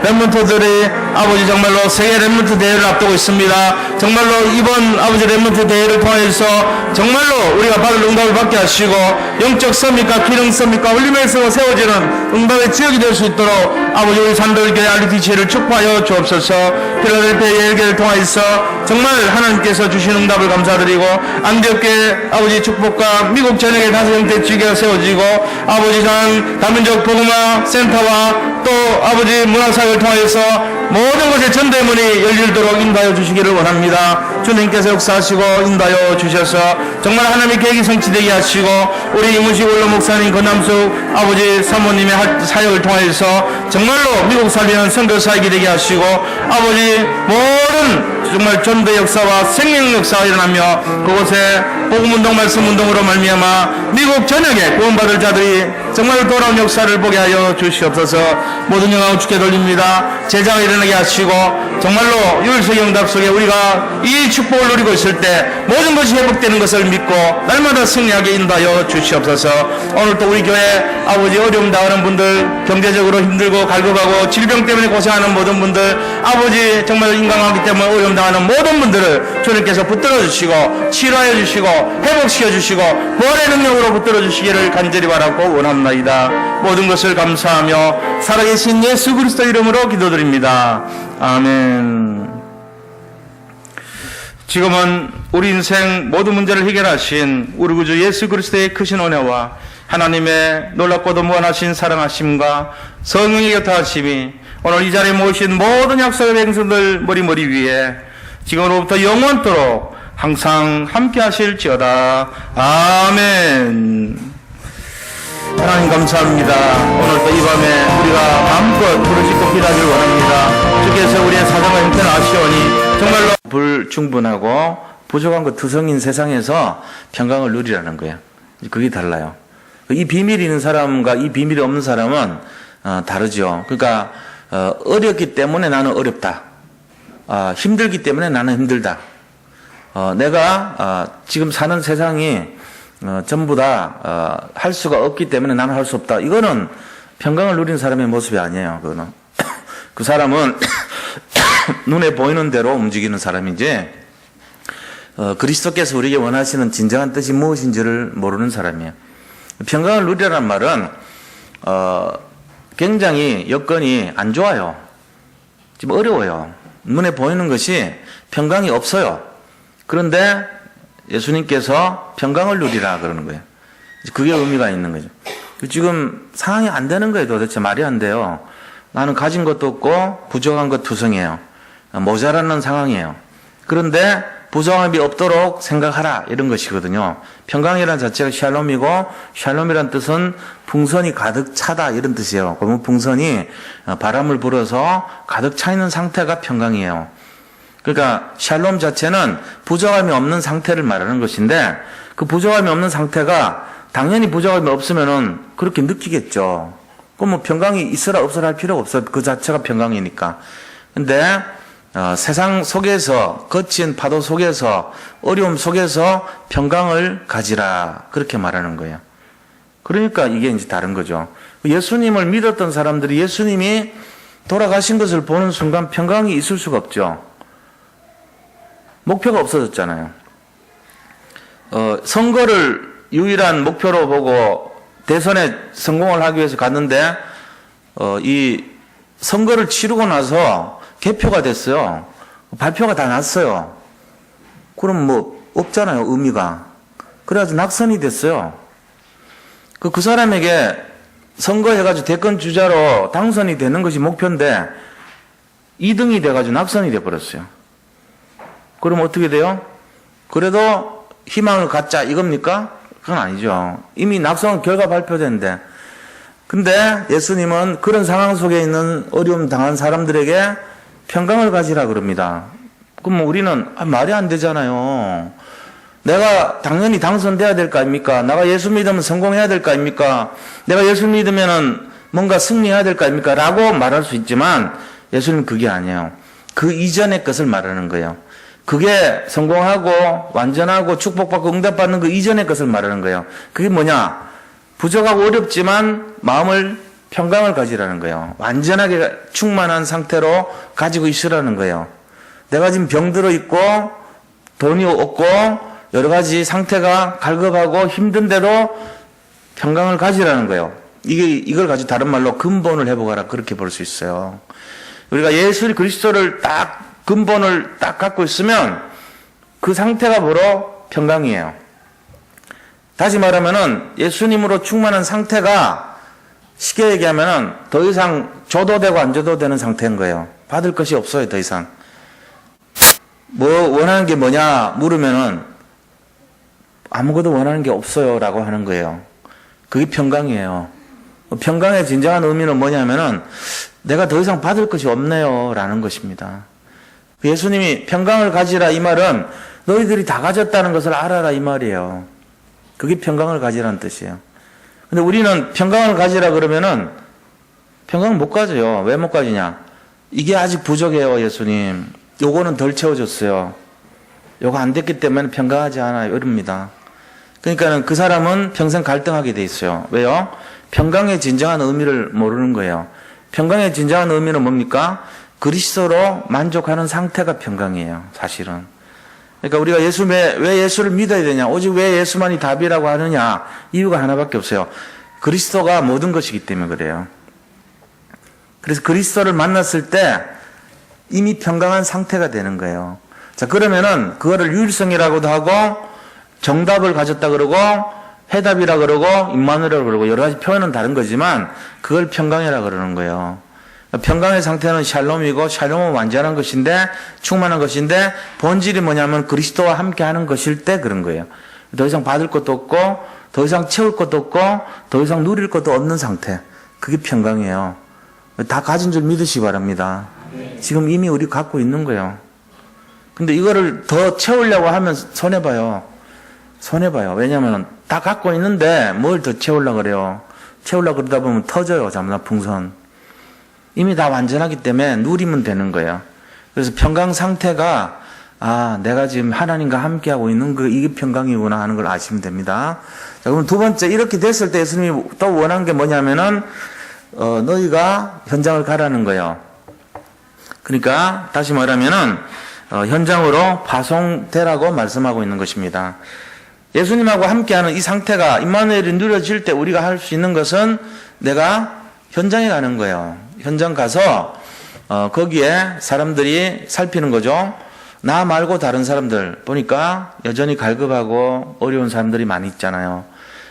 [SPEAKER 1] 렘넌트들이 아버지 정말로 세계 렘넌트 대회를 앞두고 있습니다. 정말로 이번 아버지 렘넌트 대회를 통해서 정말로 우리가 받을 응답을 받게 하시고 영적 서밋과 기능 서밋과 홀리메이스로 세워지는 응답의 지역이 될 수 있도록 아버지 우리 산돌교회 RTC를 축복하여 주옵소서. 필라델피아 예배를 통해서 정말 하나님께서 주신 응답을 감사드리고, 안디옥교회 아버지 축복과 미국 전역의 다섯 형태 지교가 세워지고 아버지 전 다민족 복음화 센터와 또 아버지 문화사역을 통해서 모든 곳에 전대문이 열리도록 인도하여 주시기를 원합니다. 주님께서 역사하시고 인도하여 주셔서 정말 하나님의 계획이 성취되게 하시고, 우리 이문식 원로 목사님, 권남숙 아버지 사모님의 사역을 통해서 정말로 미국 살리는 선교 사역이 되게 하시고, 아버지 모든 정말 전도의 역사와 생명 역사가 일어나며 그곳에 복음운동 말씀운동으로 말미암아 미국 전역에 구원받을 자들이 정말 돌아온 역사를 보게 하여 주시옵소서. 모든 영광을 주께 돌립니다. 제자가 일어나게 하시고 정말로 유일성의 응답 속에 우리가 이 축복을 누리고 있을 때 모든 것이 회복되는 것을 믿고 날마다 승리하게 인도하여 주시옵소서. 오늘 또 우리 교회 아버지 어려움 당하는 분들, 경제적으로 힘들고 갈급하고 질병 때문에 고생하는 모든 분들, 아버지 정말 인간관계 때문에 어려움 당하는 모든 분들을 주님께서 붙들어 주시고 치료하여 주시고 회복시켜 주시고 부활의 능력으로 붙들어 주시기를 간절히 바라고 원합니다. 모든 것을 감사하며 살아계신 예수 그리스도 이름으로 기도드립니다. 아멘.
[SPEAKER 2] 지금은 우리 인생 모든 문제를 해결하신 우리 구주 예수 그리스도의 크신 은혜와 하나님의 놀랍고도 무한하신 사랑하심과 성령의 곁하심이 오늘 이 자리에 모이신 모든 약속의 백성들 머리 위에 지금으로부터 영원토록 항상 함께 하실지어다. 아멘. 하나님 감사합니다. 오늘도 이 밤에 우리가 마음껏 부르짖고 기도하기를 원합니다. 주께서 우리의 사정과 형편을 아시오니 정말로 불충분하고 부족한 것 투성인 세상에서 평강을 누리라는 거예요. 그게 달라요. 이 비밀이 있는 사람과 이 비밀이 없는 사람은 다르죠. 그러니까 어렵기 때문에 나는 어렵다. 힘들기 때문에 나는 힘들다. 내가 지금 사는 세상이 전부 다 할 수가 없기 때문에 나는 할 수 없다. 이거는 평강을 누리는 사람의 모습이 아니에요. 그거는 그 사람은 눈에 보이는 대로 움직이는 사람이지 그리스도께서 우리에게 원하시는 진정한 뜻이 무엇인지를 모르는 사람이에요. 평강을 누리라는 말은 굉장히 여건이 안 좋아요. 지금 어려워요. 눈에 보이는 것이 평강이 없어요. 그런데 예수님께서 평강을 누리라 그러는 거예요. 그게 의미가 있는 거죠. 지금 상황이 안 되는 거예요. 도대체 말이 안 돼요. 나는 가진 것도 없고 부족한 것 투성이에요. 모자라는 상황이에요. 그런데 부족함이 없도록 생각하라 이런 것이거든요. 평강이라는 자체가 샬롬이고 샬롬이라는 뜻은 풍선이 가득 차다 이런 뜻이에요. 그러면 풍선이 바람을 불어서 가득 차 있는 상태가 평강이에요. 그러니까 샬롬 자체는 부족함이 없는 상태를 말하는 것인데 그 부족함이 없는 상태가 당연히 부족함이 없으면은 그렇게 느끼겠죠. 그럼 뭐 평강이 있으라 없으라 할 필요가 없어요. 그 자체가 평강이니까. 근데 세상 속에서 거친 파도 속에서 어려움 속에서 평강을 가지라 그렇게 말하는 거예요. 그러니까 이게 이제 다른 거죠. 예수님을 믿었던 사람들이 예수님이 돌아가신 것을 보는 순간 평강이 있을 수가 없죠. 목표가 없어졌잖아요. 선거를 유일한 목표로 보고 대선에 성공을 하기 위해서 갔는데 이 선거를 치르고 나서 개표가 됐어요. 발표가 다 났어요. 그럼 뭐 없잖아요. 의미가. 그래가지고 낙선이 됐어요. 그 사람에게 선거해가지고 대권 주자로 당선이 되는 것이 목표인데 2등이 돼가지고 낙선이 돼버렸어요. 그럼 어떻게 돼요? 그래도 희망을 갖자 이겁니까? 그건 아니죠. 이미 낙선 결과 발표됐는데. 근데 예수님은 그런 상황 속에 있는 어려움 당한 사람들에게 평강을 가지라 그럽니다. 그럼 뭐 우리는 말이 안 되잖아요. 내가 당연히 당선돼야 될 거 아닙니까? 내가 예수 믿으면 성공해야 될 거 아닙니까? 내가 예수 믿으면은 뭔가 승리해야 될 거 아닙니까? 라고 말할 수 있지만 예수님은 그게 아니에요. 그 이전의 것을 말하는 거예요. 그게 성공하고 완전하고 축복받고 응답받는 그 이전의 것을 말하는 거예요. 그게 뭐냐? 부족하고 어렵지만 마음을 평강을 가지라는 거예요. 완전하게 충만한 상태로 가지고 있으라는 거예요. 내가 지금 병들어 있고 돈이 없고 여러 가지 상태가 갈급하고 힘든데도 평강을 가지라는 거예요. 이걸 가지고 다른 말로 근본을 회복하라 그렇게 볼 수 있어요. 우리가 예수 그리스도를 근본을 딱 갖고 있으면 그 상태가 바로 평강이에요. 다시 말하면은 예수님으로 충만한 상태가 쉽게 얘기하면은 더 이상 줘도 되고 안 줘도 되는 상태인 거예요. 받을 것이 없어요, 더 이상. 뭐 원하는 게 뭐냐 물으면은 아무것도 원하는 게 없어요 라고 하는 거예요. 그게 평강이에요. 평강의 진정한 의미는 뭐냐면은 내가 더 이상 받을 것이 없네요 라는 것입니다. 예수님이 평강을 가지라 이 말은 너희들이 다 가졌다는 것을 알아라 이 말이에요. 그게 평강을 가지라는 뜻이에요. 근데 우리는 평강을 가지라 그러면은 평강을 못 가져요. 왜 못 가지냐? 이게 아직 부족해요, 예수님. 요거는 덜 채워졌어요. 요거 안 됐기 때문에 평강하지 않아요. 이럽니다. 그러니까는 그 사람은 평생 갈등하게 돼 있어요. 왜요? 평강의 진정한 의미를 모르는 거예요. 평강의 진정한 의미는 뭡니까? 그리스도로 만족하는 상태가 평강이에요. 사실은. 그러니까 우리가 왜 예수를 믿어야 되냐? 오직 왜 예수만이 답이라고 하느냐? 이유가 하나밖에 없어요. 그리스도가 모든 것이기 때문에 그래요. 그래서 그리스도를 만났을 때 이미 평강한 상태가 되는 거예요. 자, 그러면은 그거를 유일성이라고도 하고 정답을 가졌다 그러고 해답이라 그러고 임마누엘이라 그러고 여러 가지 표현은 다른 거지만 그걸 평강이라 그러는 거예요. 평강의 상태는 샬롬이고 샬롬은 완전한 것인데 충만한 것인데 본질이 뭐냐면 그리스도와 함께 하는 것일 때 그런 거예요. 더 이상 받을 것도 없고 더 이상 채울 것도 없고 더 이상 누릴 것도 없는 상태. 그게 평강이에요. 다 가진 줄 믿으시기 바랍니다. 지금 이미 우리 갖고 있는 거예요. 근데 이거를 더 채우려고 하면 손해봐요. 손해봐요. 왜냐면 다 갖고 있는데 뭘 더 채우려고 그래요. 채우려고 그러다 보면 터져요. 잠나 풍선. 이미 다 완전하기 때문에 누리면 되는 거예요. 그래서 평강 상태가 내가 지금 하나님과 함께하고 있는 이게 평강이구나 하는 걸 아시면 됩니다. 자, 그럼 두 번째 이렇게 됐을 때 예수님이 또 원한 게 뭐냐면은 너희가 현장을 가라는 거예요. 그러니까 다시 말하면은 현장으로 파송되라고 말씀하고 있는 것입니다. 예수님하고 함께하는 이 상태가 임마누엘이 누려질 때 우리가 할 수 있는 것은 내가 현장에 가는 거예요. 현장 가서 거기에 사람들이 살피는 거죠. 나 말고 다른 사람들 보니까 여전히 갈급하고 어려운 사람들이 많이 있잖아요.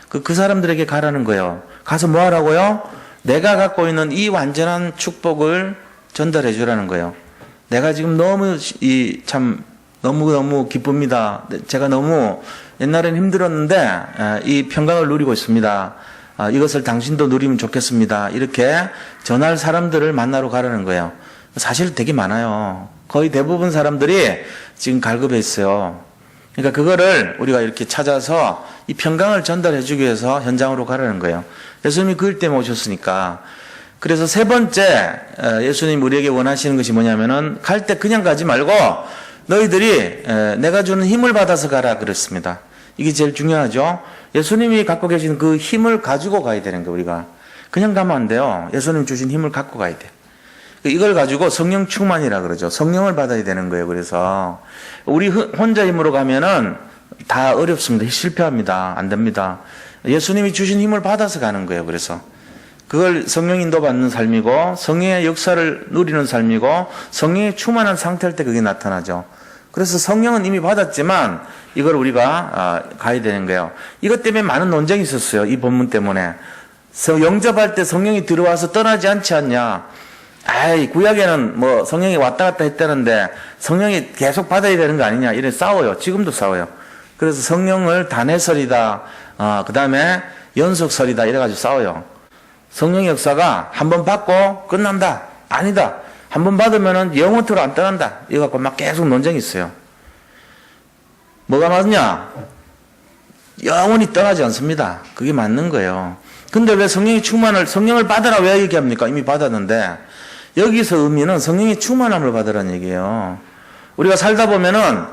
[SPEAKER 2] 그 사람들에게 가라는 거예요. 가서 뭐 하라고요? 내가 갖고 있는 이 완전한 축복을 전달해 주라는 거예요. 내가 지금 너무 기쁩니다. 제가 너무 옛날엔 힘들었는데 이 평강을 누리고 있습니다. 이것을 당신도 누리면 좋겠습니다. 이렇게 전할 사람들을 만나러 가라는 거예요. 사실 되게 많아요. 거의 대부분 사람들이 지금 갈급해 있어요. 그러니까 그거를 우리가 이렇게 찾아서 이 평강을 전달해 주기 위해서 현장으로 가라는 거예요. 예수님이 그일 때문에 오셨으니까. 그래서 세 번째 예수님 우리에게 원하시는 것이 뭐냐면은 갈 때 그냥 가지 말고 너희들이 내가 주는 힘을 받아서 가라 그랬습니다. 이게 제일 중요하죠. 예수님이 갖고 계신 그 힘을 가지고 가야 되는 거예요. 우리가 그냥 가면 안 돼요. 예수님 주신 힘을 갖고 가야 돼. 이걸 가지고 성령 충만이라 그러죠. 성령을 받아야 되는 거예요. 그래서 우리 혼자 힘으로 가면은 다 어렵습니다. 실패합니다. 안 됩니다. 예수님이 주신 힘을 받아서 가는 거예요. 그래서 그걸 성령 인도 받는 삶이고 성령의 역사를 누리는 삶이고 성령이 충만한 상태일 때 그게 나타나죠. 그래서 성령은 이미 받았지만 이걸 우리가 가야 되는 거예요. 이것 때문에 많은 논쟁이 있었어요. 이 본문 때문에. 영접할 때 성령이 들어와서 떠나지 않지 않냐. 구약에는 뭐 성령이 왔다 갔다 했다는데 성령이 계속 받아야 되는 거 아니냐. 이래 싸워요. 지금도 싸워요. 그래서 성령을 단회설이다. 그 다음에 연속설이다. 이래가지고 싸워요. 성령의 역사가 한 번 받고 끝난다. 아니다. 한 번 받으면은 영원토록 안 떠난다. 이거 갖고 막 계속 논쟁이 있어요. 뭐가 맞냐? 영원히 떠나지 않습니다. 그게 맞는 거예요. 근데 왜 성령을 받으라 왜 얘기합니까? 이미 받았는데. 여기서 의미는 성령의 충만함을 받으라는 얘기예요. 우리가 살다 보면은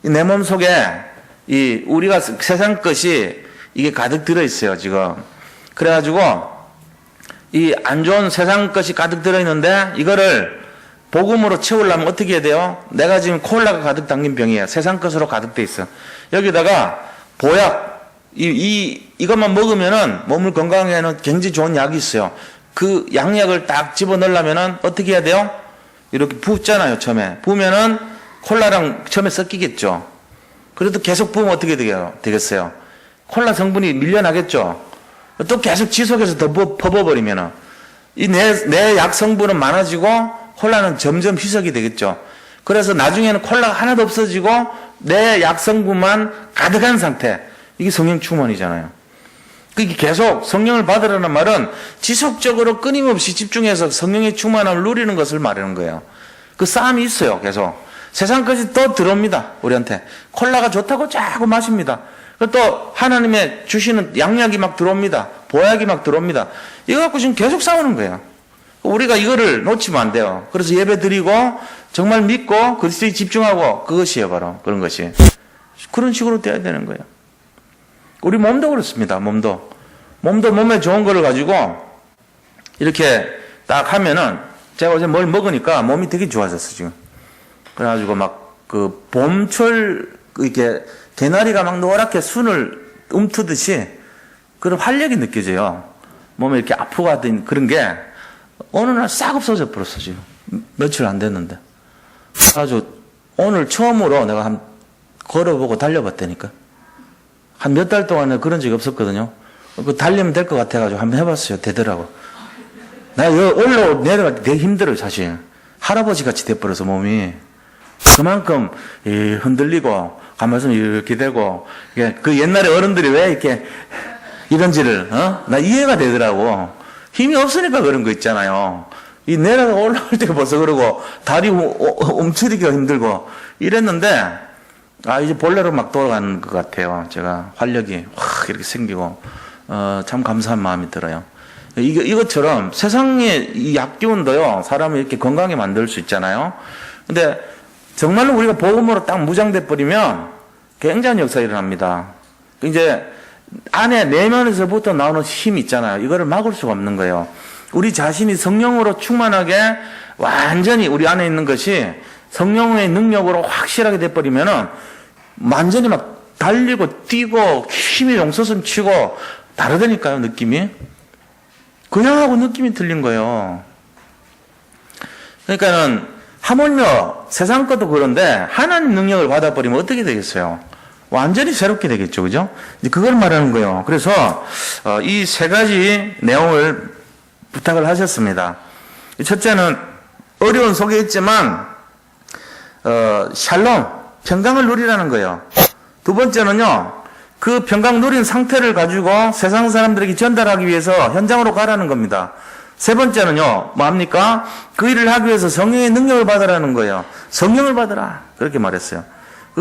[SPEAKER 2] 내 몸 속에 우리가 세상 것이 이게 가득 들어있어요, 지금. 그래가지고 이 안 좋은 세상 것이 가득 들어있는데 이거를 복음으로 채우려면 어떻게 해야 돼요? 내가 지금 콜라가 가득 담긴 병이에요. 세상 것으로 가득 돼 있어. 여기다가 보약, 이것만 먹으면은 몸을 건강하게 하는 굉장히 좋은 약이 있어요. 그 양약을 딱 집어 넣으려면은 어떻게 해야 돼요? 이렇게 붓잖아요, 처음에. 부으면은 콜라랑 처음에 섞이겠죠. 그래도 계속 부으면 어떻게 되겠어요? 콜라 성분이 밀려나겠죠. 또 계속 지속해서 더 퍼버버리면은 내 약 성분은 많아지고 콜라는 점점 희석이 되겠죠. 그래서 나중에는 콜라가 하나도 없어지고 내 약 성분만 가득한 상태. 이게 성령 충만이잖아요. 그게 계속 성령을 받으라는 말은 지속적으로 끊임없이 집중해서 성령의 충만함을 누리는 것을 말하는 거예요. 그 싸움이 있어요. 계속. 세상 것이 또 들어옵니다. 우리한테. 콜라가 좋다고 자꾸 마십니다. 또 하나님의 주시는 양약이 막 들어옵니다. 보약이 막 들어옵니다. 이거 갖고 지금 계속 싸우는 거예요. 우리가 이거를 놓치면 안 돼요. 그래서 예배 드리고 정말 믿고 그리스도에 집중하고 그것이에요. 바로 그런 것이. 그런 식으로 돼야 되는 거예요. 우리 몸도 그렇습니다. 몸도 몸에 좋은 거를 가지고 이렇게 딱 하면은 제가 어제 뭘 먹으니까 몸이 되게 좋아졌어 지금. 그래가지고 막 그 봄철 이렇게 개나리가 막 노랗게 순을 움트듯이 그런 활력이 느껴져요. 몸에 이렇게 아프고 하던 그런 게 어느 날 싹 없어져 버렸어 지금. 며칠 안 됐는데. 아주 오늘 처음으로 내가 한 걸어보고 달려봤다니까. 한 몇 달 동안은 그런 적이 없었거든요. 그 달리면 될 것 같아가지고 한번 해봤어요. 되더라고. 나 여기 내려갈 때 되게 힘들어요, 사실. 할아버지 같이 돼버려서 몸이. 그만큼 흔들리고 가만히 이렇게 되고 그 옛날에 어른들이 왜 이렇게 이런지를 나 이해가 되더라고. 힘이 없으니까 그런 거 있잖아요. 이 내려가 올라올 때가 벌써 그러고 다리 움츠리기가 힘들고 이랬는데 이제 본래로 막 돌아가는 것 같아요. 제가 활력이 확 이렇게 생기고 참 감사한 마음이 들어요. 이것처럼 세상에 이 약기운도요 사람을 이렇게 건강하게 만들 수 있잖아요. 근데 정말로 우리가 복음으로 딱 무장돼 버리면 굉장한 역사가 일어납니다. 이제 안에 내면에서부터 나오는 힘이 있잖아요. 이거를 막을 수가 없는 거예요. 우리 자신이 성령으로 충만하게 완전히 우리 안에 있는 것이 성령의 능력으로 확실하게 돼버리면은 완전히 막 달리고 뛰고 힘이 용솟음 치고 다르다니까요, 느낌이. 그냥 하고 느낌이 틀린 거예요. 그러니까는 하물며 세상 것도 그런데 하나님 능력을 받아버리면 어떻게 되겠어요? 완전히 새롭게 되겠죠, 그죠? 이제 그걸 말하는 거예요. 그래서 이 세 가지 내용을 부탁을 하셨습니다. 첫째는 어려운 속에 있지만 샬롬, 평강을 누리라는 거예요. 두 번째는요, 그 평강 누린 상태를 가지고 세상 사람들에게 전달하기 위해서 현장으로 가라는 겁니다. 세 번째는요, 뭡니까? 그 일을 하기 위해서 성령의 능력을 받으라는 거예요. 성령을 받으라. 그렇게 말했어요.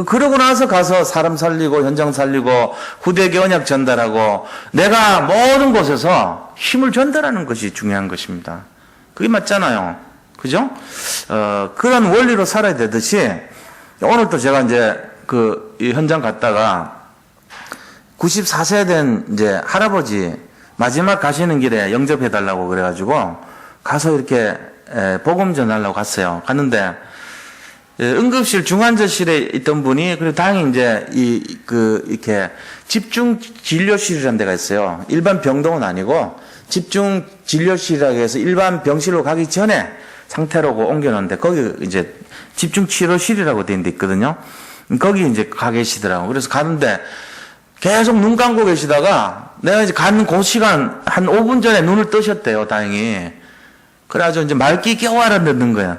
[SPEAKER 2] 그러고 나서 가서 사람 살리고 현장 살리고 후대에게 언약 전달하고 내가 모든 곳에서 힘을 전달하는 것이 중요한 것입니다. 그게 맞잖아요. 그죠? 그런 원리로 살아야 되듯이 오늘 또 제가 이제 이 현장 갔다가 94세 된 이제 할아버지 마지막 가시는 길에 영접해달라고 그래가지고 가서 이렇게 복음 전하려고 갔어요. 갔는데 응급실 중환자실에 있던 분이 그리고 다행히 이제 이렇게 집중 진료실이라는 데가 있어요. 일반 병동은 아니고 집중 진료실이라고 해서 일반 병실로 가기 전에 상태로고 옮겨놓는데 거기 이제 집중 치료실이라고 돼 있는 데 있거든요. 거기 이제 가 계시더라고. 그래서 가는데 계속 눈 감고 계시다가 내가 이제 가는 그 시간 한 5분 전에 눈을 뜨셨대요, 다행히. 그래가지고 이제 말귀 겨우 알아듣는 거야.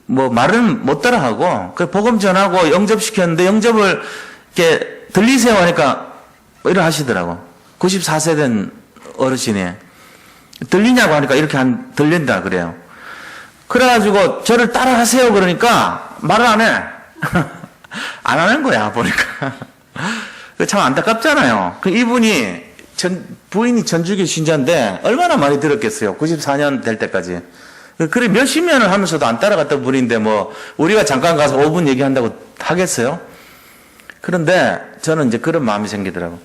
[SPEAKER 2] 뭐 말은 못 따라하고 그 복음 전하고 영접시켰는데 영접을 이렇게 들리세요 하니까 이래 하시더라고. 94세 된 어르신이 들리냐고 하니까 이렇게 들린다 그래요. 그래가지고 저를 따라하세요 그러니까 말을 안 해. 안 하는 거야 보니까. 참 안타깝잖아요. 이분이 부인이 천주교 신자인데 얼마나 많이 들었겠어요. 94년 될 때까지. 그래 몇십 년을 하면서도 안 따라갔던 분인데 뭐 우리가 잠깐 가서 5분 얘기한다고 하겠어요? 그런데 저는 이제 그런 마음이 생기더라고.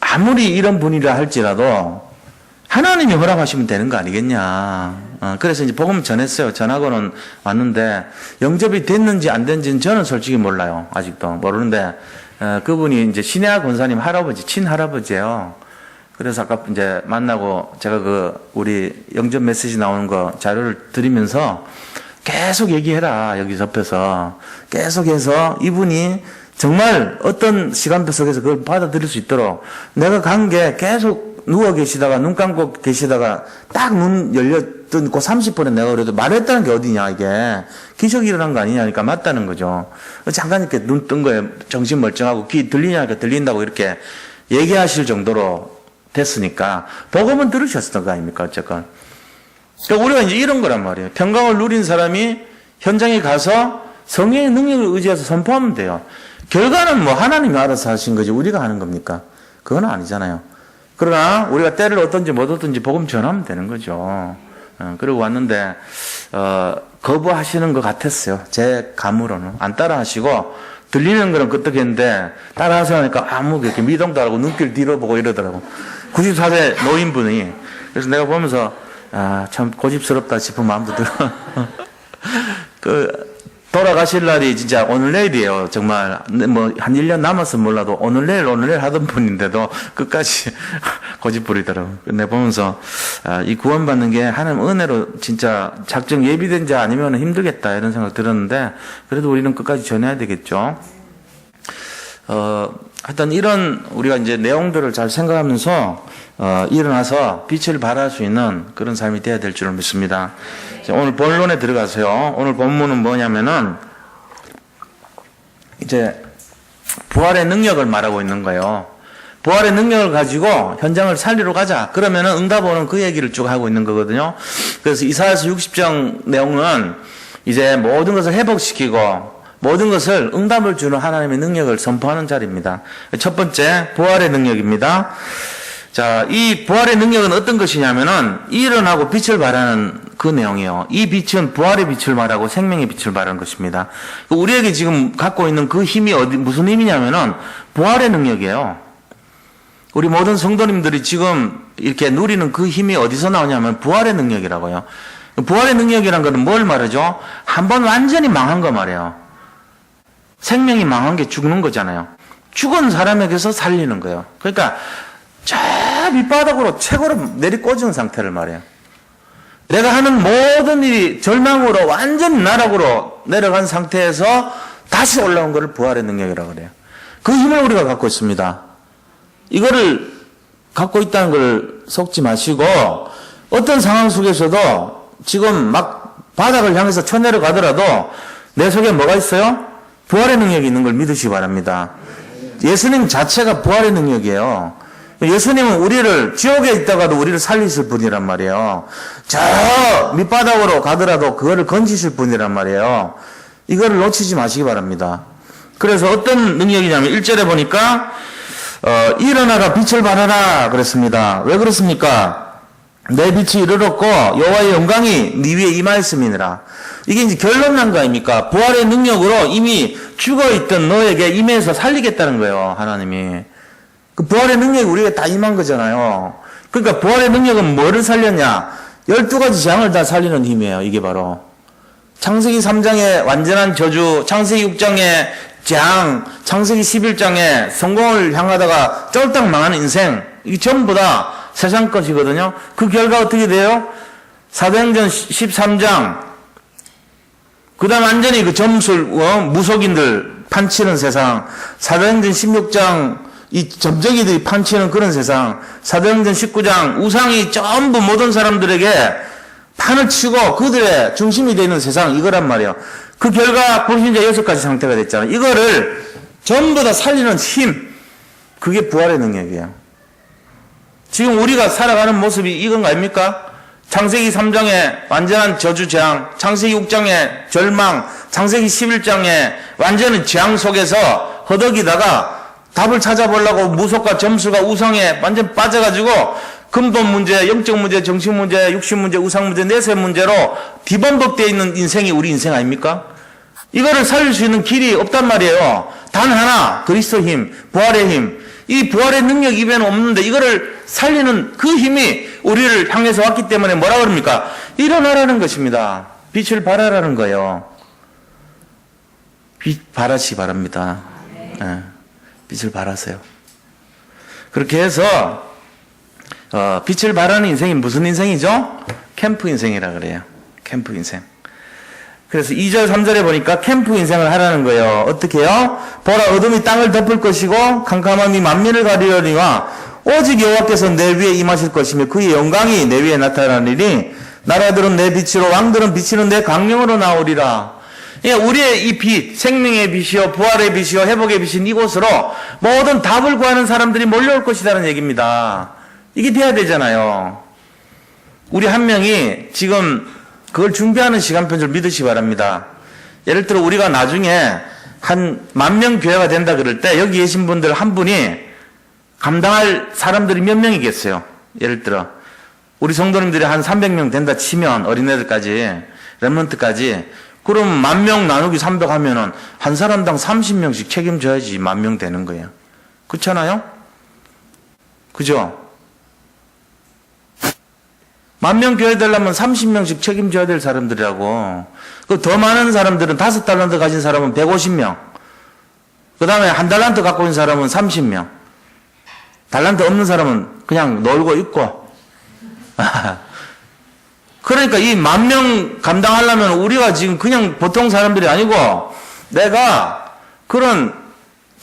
[SPEAKER 2] 아무리 이런 분이라 할지라도 하나님이 허락하시면 되는 거 아니겠냐. 그래서 이제 복음 전했어요. 전하고는 왔는데 영접이 됐는지 안 됐는지는 저는 솔직히 몰라요. 아직도 모르는데 그분이 이제 신혜아 권사님 할아버지, 친할아버지예요. 그래서 아까 이제 만나고 제가 우리 영접 메시지 나오는 거 자료를 드리면서 계속 얘기해라. 여기 접해서. 계속해서 이분이 정말 어떤 시간표 속에서 그걸 받아들일 수 있도록 내가 간 게 계속 누워 계시다가 눈 감고 계시다가 딱 눈 열렸던 그 30분에 내가 그래도 말했다는 게 어디냐 이게. 기적이 일어난 거 아니냐니까 맞다는 거죠. 잠깐 이렇게 눈 뜬 거에 정신 멀쩡하고 귀 들리냐니까 들린다고 이렇게 얘기하실 정도로 됐으니까 복음은 들으셨던 거 아닙니까 어쨌건. 그러니까 우리가 이제 이런 거란 말이에요. 평강을 누린 사람이 현장에 가서 성령의 능력을 의지해서 선포하면 돼요. 결과는 뭐 하나님이 알아서 하신 거지 우리가 하는 겁니까? 그건 아니잖아요. 그러나 우리가 때를 얻든지 못 얻든지 복음 전하면 되는 거죠. 그리고 왔는데 거부하시는 것 같았어요. 제 감으로는. 안 따라 하시고 들리는 거는 끄떡했는데 따라하세요 하니까 아무 그렇게 미동도 안 하고 눈길 뒤로 보고 이러더라고. 94세 노인분이. 그래서 내가 보면서 참 고집스럽다 싶은 마음도 들어. 돌아가실 날이 진짜 오늘 내일이에요. 정말 뭐 한 1년 남았으면 몰라도 오늘 내일 하던 분인데도 끝까지 고집 부리더라고요. 근데 보면서, 이 구원받는 게 하나님 은혜로 진짜 작정 예비된 자 아니면 힘들겠다 이런 생각 들었는데, 그래도 우리는 끝까지 전해야 되겠죠. 하여튼 이런 우리가 이제 내용들을 잘 생각하면서, 일어나서 빛을 발할 수 있는 그런 삶이 되어야 될 줄을 믿습니다. 오늘 본론에 들어가세요. 오늘 본문은 뭐냐면은, 이제, 부활의 능력을 말하고 있는 거예요. 부활의 능력을 가지고 현장을 살리러 가자. 그러면은 응답오는 그 얘기를 쭉 하고 있는 거거든요. 그래서 이사야서 60장 내용은 이제 모든 것을 회복시키고 모든 것을 응답을 주는 하나님의 능력을 선포하는 자리입니다. 첫 번째, 부활의 능력입니다. 자, 이 부활의 능력은 어떤 것이냐면은 일어나고 빛을 발하는 그 내용이에요. 이 빛은 부활의 빛을 말하고 생명의 빛을 말하는 것입니다. 우리에게 지금 갖고 있는 그 힘이 무슨 힘이냐면은 부활의 능력이에요. 우리 모든 성도님들이 지금 이렇게 누리는 그 힘이 어디서 나오냐면 부활의 능력이라고요. 부활의 능력이란 것은 뭘 말하죠? 한번 완전히 망한 거 말이에요. 생명이 망한 게 죽는 거잖아요. 죽은 사람에게서 살리는 거예요. 그러니까 저 밑바닥으로 최고로 내리꽂은 상태를 말해요. 내가 하는 모든 일이 절망으로 완전히 나락으로 내려간 상태에서 다시 올라온 것을 부활의 능력이라고 그래요. 그 힘을 우리가 갖고 있습니다. 이거를 갖고 있다는 걸 속지 마시고 어떤 상황 속에서도 지금 막 바닥을 향해서 쳐내려가더라도 내 속에 뭐가 있어요? 부활의 능력이 있는 걸 믿으시기 바랍니다. 예수님 자체가 부활의 능력이에요. 예수님은 우리를 지옥에 있다가도 우리를 살리실 분이란 말이에요. 저 밑바닥으로 가더라도 그거를 건지실 분이란 말이에요. 이거를 놓치지 마시기 바랍니다. 그래서 어떤 능력이냐면 1절에 보니까 일어나라 빛을 발하라 그랬습니다. 왜 그렇습니까? 내 빛이 이르렀고 여호와의 영광이 네 위에 임하였음이니라. 이게 이제 결론 난 거 아닙니까? 부활의 능력으로 이미 죽어있던 너에게 임해서 살리겠다는 거예요. 하나님이. 그 부활의 능력이 우리에게 다 임한 거잖아요. 그러니까 부활의 능력은 뭐를 살렸냐? 12가지 재앙을 다 살리는 힘이에요. 이게 바로. 창세기 3장의 완전한 저주, 창세기 6장의 재앙, 창세기 11장의 성공을 향하다가 쫄딱 망하는 인생, 이게 전부 다 세상 것이거든요. 그 결과 어떻게 돼요? 사도행전 13장, 그 다음 완전히 그 점술, 무속인들 판치는 세상, 사도행전 16장, 이 점쟁이들이 판치는 그런 세상, 사도행전 19장, 우상이 전부 모든 사람들에게 판을 치고 그들의 중심이 되는 세상, 이거란 말이에요. 그 결과 불신자 6가지 상태가 됐잖아요. 이거를 전부 다 살리는 힘, 그게 부활의 능력이에요. 지금 우리가 살아가는 모습이 이건 거 아닙니까? 창세기 3장의 완전한 저주 재앙, 창세기 6장의 절망, 창세기 11장의 완전한 재앙 속에서 허덕이다가 답을 찾아보려고 무속과 점술과 우상에 완전 빠져가지고 근본 문제, 영적 문제, 정신 문제, 육신 문제, 우상 문제, 내세 문제로 뒤범벅되어 있는 인생이 우리 인생 아닙니까? 이거를 살릴 수 있는 길이 없단 말이에요. 단 하나, 그리스도 힘, 부활의 힘. 이 부활의 능력 이외에는 없는데 이거를 살리는 그 힘이 우리를 향해서 왔기 때문에 뭐라 그럽니까? 일어나라는 것입니다. 빛을 발하라는 거예요. 빛 발하시기 바랍니다. 네. 빛을 발하세요. 그렇게 해서 빛을 발하는 인생이 무슨 인생이죠? 캠프 인생이라 그래요. 캠프 인생. 그래서 2절 3절에 보니까 캠프 인생을 하라는 거예요. 어떻게 해요? 보라 어둠이 땅을 덮을 것이고 캄캄함이 만민을 가리려니와 오직 여호와께서 내 위에 임하실 것이며 그의 영광이 내 위에 나타나리니 나라들은 내 빛으로 왕들은 비치는 내 강령으로 나오리라. 우리의 이 빛, 생명의 빛이요, 부활의 빛이요, 회복의 빛인 이곳으로 모든 답을 구하는 사람들이 몰려올 것이라는 얘기입니다. 이게 돼야 되잖아요. 우리 한 명이 지금 그걸 준비하는 시간표인 줄 믿으시기 바랍니다. 예를 들어 우리가 나중에 한 10,000명 교회가 된다 그럴 때 여기 계신 분들 한 분이 감당할 사람들이 몇 명이겠어요? 예를 들어 우리 성도님들이 한 300명 된다 치면 어린애들까지, 렘넌트까지 그럼 10,000명 나누기 300 하면은 한 사람당 30명씩 책임져야지 10,000명 되는 거예요. 그렇잖아요? 그죠? 10,000명 교회 되려면 30명씩 책임져야 될 사람들이라고. 그 더 많은 사람들은 5달란트 가진 사람은 150명. 그 다음에 1달란트 갖고 있는 사람은 30명. 달란트 없는 사람은 그냥 놀고 있고. 그러니까 이 10,000명 감당하려면 우리가 지금 그냥 보통 사람들이 아니고 내가 그런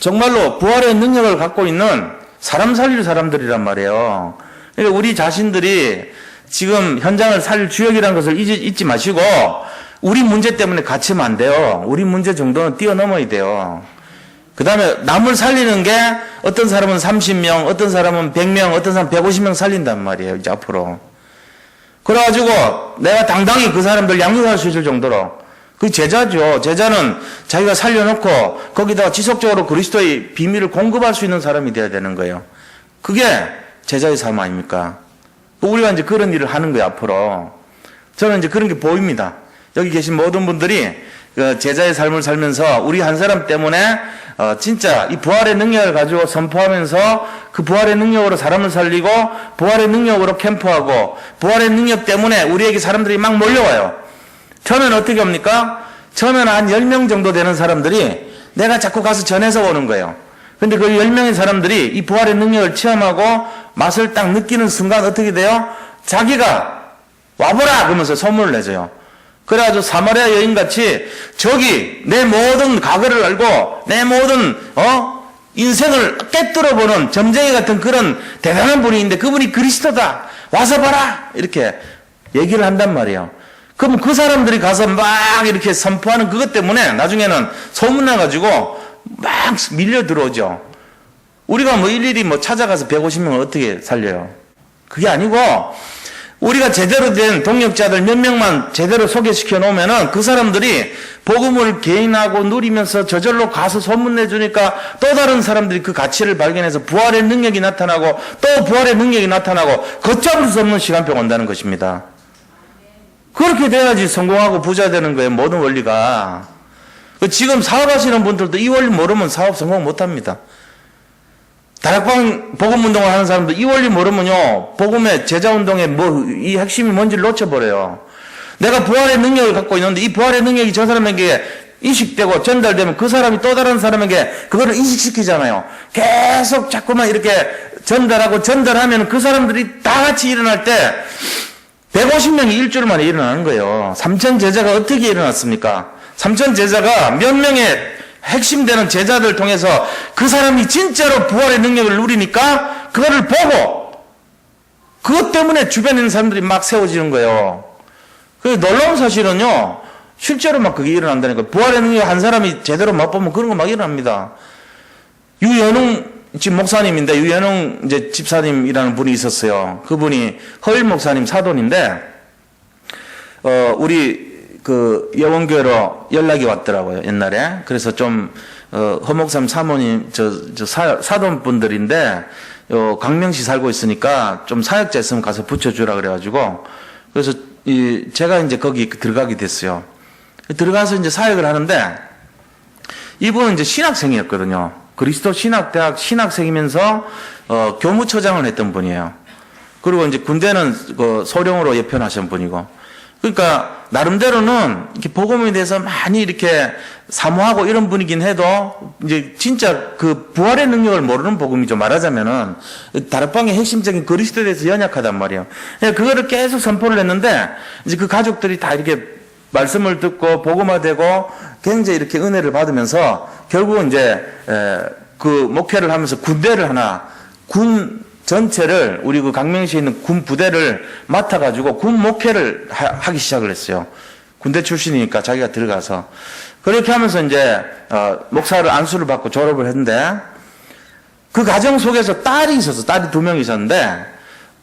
[SPEAKER 2] 정말로 부활의 능력을 갖고 있는 사람 살릴 사람들이란 말이에요. 그러니까 우리 자신들이 지금 현장을 살릴 주역이라는 것을 잊지 마시고 우리 문제 때문에 갇히면 안 돼요. 우리 문제 정도는 뛰어넘어야 돼요. 그 다음에 남을 살리는 게 어떤 사람은 30명, 어떤 사람은 100명, 어떤 사람은 150명 살린단 말이에요. 이제 앞으로. 그래가지고 내가 당당히 그 사람들 양육할 수 있을 정도로. 그게 제자죠. 제자는 자기가 살려놓고 거기다가 지속적으로 그리스도의 비밀을 공급할 수 있는 사람이 되어야 되는 거예요. 그게 제자의 삶 아닙니까? 우리가 이제 그런 일을 하는 거예요, 앞으로. 저는 이제 그런 게 보입니다. 여기 계신 모든 분들이 제자의 삶을 살면서 우리 한 사람 때문에 진짜 이 부활의 능력을 가지고 선포하면서 그 부활의 능력으로 사람을 살리고 부활의 능력으로 캠프하고 부활의 능력 때문에 우리에게 사람들이 막 몰려와요. 처음에는 어떻게 합니까? 처음에는 한 10명 정도 되는 사람들이 내가 자꾸 가서 전해서 오는 거예요. 근데 그 10명의 사람들이 이 부활의 능력을 체험하고 맛을 딱 느끼는 순간 어떻게 돼요? 자기가 와보라! 그러면서 소문을 내줘요. 그래가지고 사마리아 여인같이 저기 내 모든 과거를 알고 내 모든 인생을 깨뚫어보는 점쟁이 같은 그런 대단한 분이 있는데 그분이 그리스도다. 와서 봐라. 이렇게 얘기를 한단 말이에요. 그럼 그 사람들이 가서 막 이렇게 선포하는 그것 때문에 나중에는 소문나가지고 막 밀려 들어오죠. 우리가 뭐 일일이 뭐 찾아가서 150명을 어떻게 살려요? 그게 아니고 우리가 제대로 된 동역자들 몇 명만 제대로 소개시켜 놓으면은 그 사람들이 복음을 개인하고 누리면서 저절로 가서 소문내주니까 또 다른 사람들이 그 가치를 발견해서 부활의 능력이 나타나고 또 부활의 능력이 나타나고 걷잡을 수 없는 시간표가 온다는 것입니다. 그렇게 돼야지 성공하고 부자 되는 거예요. 모든 원리가. 지금 사업하시는 분들도 이 원리 모르면 사업 성공 못합니다. 다락방 복음운동을 하는 사람도 이 원리 모르면요, 복음의 제자운동의 이 핵심이 뭔지를 놓쳐버려요. 내가 부활의 능력을 갖고 있는데 이 부활의 능력이 저 사람에게 인식되고 전달되면 그 사람이 또 다른 사람에게 그거를 인식시키잖아요. 계속 자꾸만 이렇게 전달하면 그 사람들이 다 같이 일어날 때 150명이 일주일 만에 일어나는 거예요. 3천 제자가 어떻게 일어났습니까? 3천 제자가 몇 명의 핵심되는 제자들 통해서 그 사람이 진짜로 부활의 능력을 누리니까 그거를 보고 그것 때문에 주변에 있는 사람들이 막 세워지는 거예요. 그 놀라운 사실은요, 실제로 막 그게 일어난다니까. 부활의 능력 한 사람이 제대로 맛보면 그런 거 막 일어납니다. 유연웅 지금 목사님인데 유연웅 이제 집사님이라는 분이 있었어요. 그분이 허일 목사님 사돈인데 우리 그 여원교회로 연락이 왔더라고요, 옛날에. 그래서 좀 허 목사님 사모님 사돈 분들인데 강명시 살고 있으니까 좀 사역자 있으면 가서 붙여주라 그래가지고 그래서 제가 이제 거기 들어가게 됐어요. 들어가서 이제 사역을 하는데 이분은 이제 신학생이었거든요. 그리스도 신학대학 신학생이면서 교무처장을 했던 분이에요. 그리고 이제 군대는 그 소령으로 예편하신 분이고. 그러니까 나름대로는 이렇게 복음에 대해서 많이 이렇게 사모하고 이런 분이긴 해도 이제 진짜 그 부활의 능력을 모르는 복음이죠. 말하자면은 다락방의 핵심적인 그리스도에 대해서 연약하단 말이에요. 그거를 계속 선포를 했는데 이제 그 가족들이 다 이렇게 말씀을 듣고 복음화되고 굉장히 이렇게 은혜를 받으면서 결국은 이제 그 목회를 하면서 군대를 하나 군 전체를 우리 그 강명시에 있는 군 부대를 맡아가지고 군 목회를 하기 시작을 했어요. 군대 출신이니까 자기가 들어가서 그렇게 하면서 이제 목사를 안수를 받고 졸업을 했는데 그 과정 속에서 딸이 있어서 딸이 2명 있었는데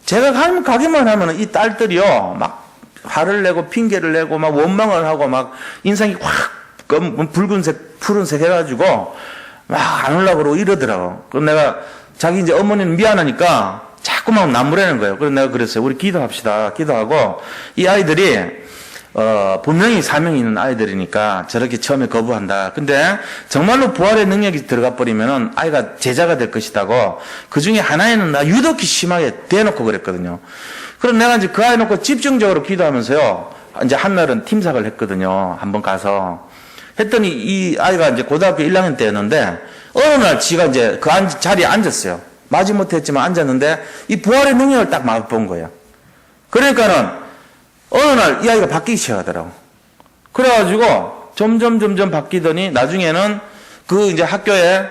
[SPEAKER 2] 제가 가기만 하면 이 딸들이요 막 화를 내고 핑계를 내고 막 원망을 하고 막 인상이 확 붉은색 푸른색 해가지고 막 안 오려고 그러고 이러더라고. 그럼 내가 자기 이제 어머니는 미안하니까 자꾸만 나무라는 거예요. 그래서 내가 그랬어요. 우리 기도합시다. 기도하고 이 아이들이 분명히 사명이 있는 아이들이니까 저렇게 처음에 거부한다. 근데 정말로 부활의 능력이 들어가 버리면은 아이가 제자가 될 것이다고 그 중에 하나에는 나 유독히 심하게 대놓고 그랬거든요. 그럼 내가 이제 그 아이 놓고 집중적으로 기도하면서요. 이제 한날은 팀삭을 했거든요. 한번 가서. 했더니 이 아이가 이제 고등학교 1학년 때였는데 어느 날 지가 이제 그 자리에 앉았어요. 마지못해 했지만 앉았는데 이 부활의 능력을 딱 맛본 거예요. 그러니까는 어느 날 이 아이가 바뀌기 시작하더라고. 그래가지고 점점 바뀌더니 나중에는 그 이제 학교에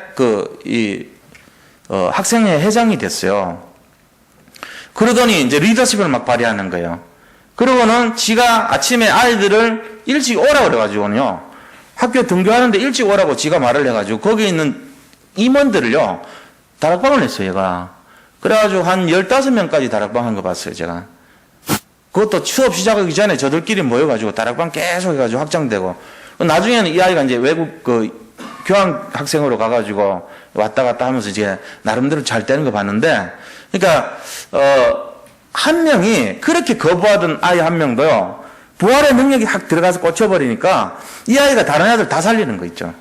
[SPEAKER 2] 학생회 회장이 됐어요. 그러더니 이제 리더십을 막 발휘하는 거예요. 그러고는 지가 아침에 아이들을 일찍 오라고 그래가지고요. 학교 등교하는데 일찍 오라고 지가 말을 해가지고 거기 있는 임원들을요. 다락방을 냈어요, 얘가. 그래가지고 한 15명까지 다락방 한 거 봤어요, 제가. 그것도 수업 시작하기 전에 저들끼리 모여가지고 다락방 계속 해가지고 확장되고. 나중에는 이 아이가 이제 외국 교환 학생으로 가가지고 왔다 갔다 하면서 이제 나름대로 잘 되는 거 봤는데, 그러니까, 한 명이 그렇게 거부하던 아이 한 명도요, 부활의 능력이 확 들어가서 꽂혀버리니까 이 아이가 다른 아이들 다 살리는 거 있죠.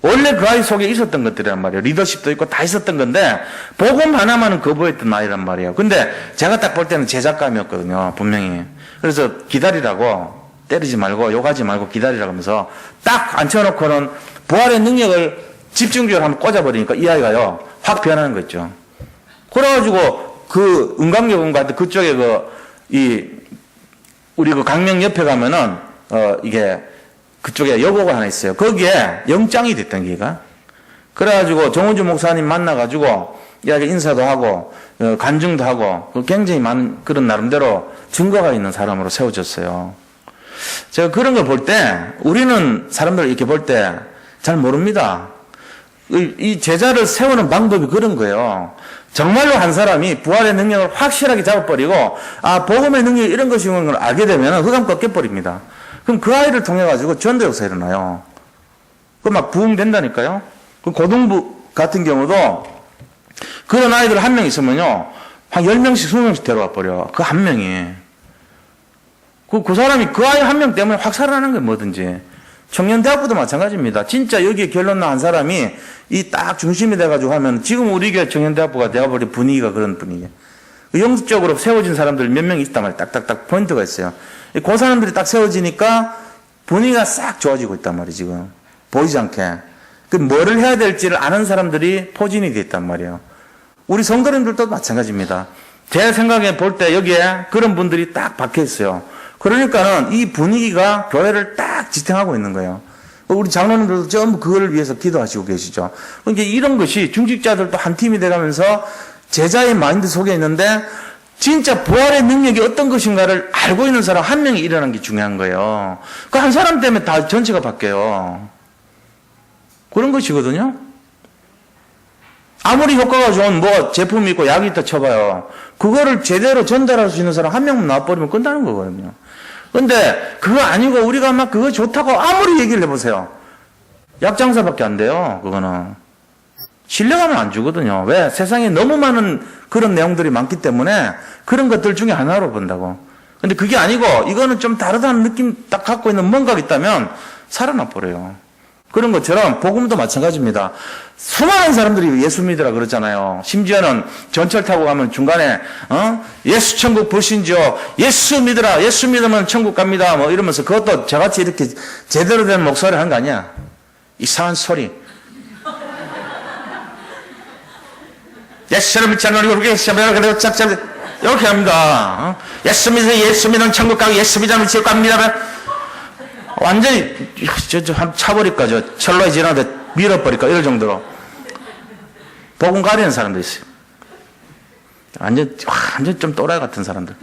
[SPEAKER 2] 원래 그 아이 속에 있었던 것들이란 말이에요. 리더십도 있고 다 있었던 건데, 복음 하나만은 거부했던 아이란 말이에요. 근데 제가 딱 볼 때는 제작감이었거든요, 분명히. 그래서 기다리라고, 때리지 말고, 욕하지 말고 기다리라고 하면서 딱 앉혀놓고는 부활의 능력을 집중적으로 한번 꽂아버리니까 이 아이가요, 확 변하는 거 있죠. 그래가지고 그 은광여고인가 그쪽에 우리 그 강명 옆에 가면은, 이게 그쪽에 여고가 하나 있어요. 거기에 영장이 됐던 기가. 그래가지고 정은주 목사님 만나가지고 이야기 인사도 하고 간증도 하고 굉장히 많은 그런 나름대로 증거가 있는 사람으로 세워졌어요. 제가 그런 걸 볼 때 우리는 사람들 이렇게 볼 때 잘 모릅니다. 이 제자를 세우는 방법이 그런 거예요. 정말로 한 사람이 부활의 능력을 확실하게 잡아버리고 복음의 능력이 이런 것이라는 걸 알게 되면 흑암 꺾여버립니다. 그럼 그 아이를 통해 가지고 전도 역사 일어나요. 그 막 부흥된다니까요. 그 고등부 같은 경우도 그런 아이들 한 명 있으면요, 한 10명씩 20명씩 데려와 버려. 그 한 명이. 그 사람이 그 아이 한 명 때문에 확 살아나는 거예요, 뭐든지. 청년대학부도 마찬가지입니다. 진짜 여기에 결론 난 사람이 이 딱 중심이 돼가지고 하면 지금 우리 교회 청년대학부가 되어버린 분위기가 그런 분위기예요. 영적으로 세워진 사람들 몇 명 있단 말이에요. 딱딱딱 포인트가 있어요. 그 사람들이 딱 세워지니까 분위기가 싹 좋아지고 있단 말이에요, 지금. 보이지 않게. 그 뭐를 해야 될지를 아는 사람들이 포진이 돼 있단 말이에요. 우리 성도님들도 마찬가지입니다. 제 생각에 볼 때 여기에 그런 분들이 딱 박혀 있어요. 그러니까는 이 분위기가 교회를 딱 지탱하고 있는 거예요. 우리 장로님들도 전부 그걸 위해서 기도하시고 계시죠. 그러니까 이런 것이 중직자들도 한 팀이 돼가면서 제자의 마인드 속에 있는데 진짜 부활의 능력이 어떤 것인가를 알고 있는 사람 한 명이 일어나는 게 중요한 거예요. 그 한 사람 때문에 다 전체가 바뀌어요. 그런 것이거든요. 아무리 효과가 좋은 제품이 있고 약이 있다 쳐봐요. 그거를 제대로 전달할 수 있는 사람 한 명만 나와버리면 끝나는 거거든요. 근데 그거 아니고 우리가 막 그거 좋다고 아무리 얘기를 해보세요. 약장사밖에 안 돼요. 그거는. 신뢰감을 안 주거든요. 왜? 세상에 너무 많은 그런 내용들이 많기 때문에 그런 것들 중에 하나로 본다고. 근데 그게 아니고 이거는 좀 다르다는 느낌 딱 갖고 있는 뭔가가 있다면 살아나 버려요. 그런 것처럼 복음도 마찬가지입니다. 수많은 사람들이 예수 믿으라 그러잖아요. 심지어는 전철 타고 가면 중간에 예수 천국 보신지요. 예수 믿으라. 예수 믿으면 천국 갑니다. 뭐 이러면서 그것도 저같이 이렇게 제대로 된 목소리를 하는 거 아니야. 이상한 소리. 예수를 믿지 않는 우리 이렇게 합니다. 예수 믿으면 천국 가고 예수 믿으면 지옥 갑니다. 완전히 한 차버릴까, 철로에 지나는데 밀어버릴까 이럴 정도로 복음 가리는 사람도 있어요. 완전 좀 또라이 같은 사람들.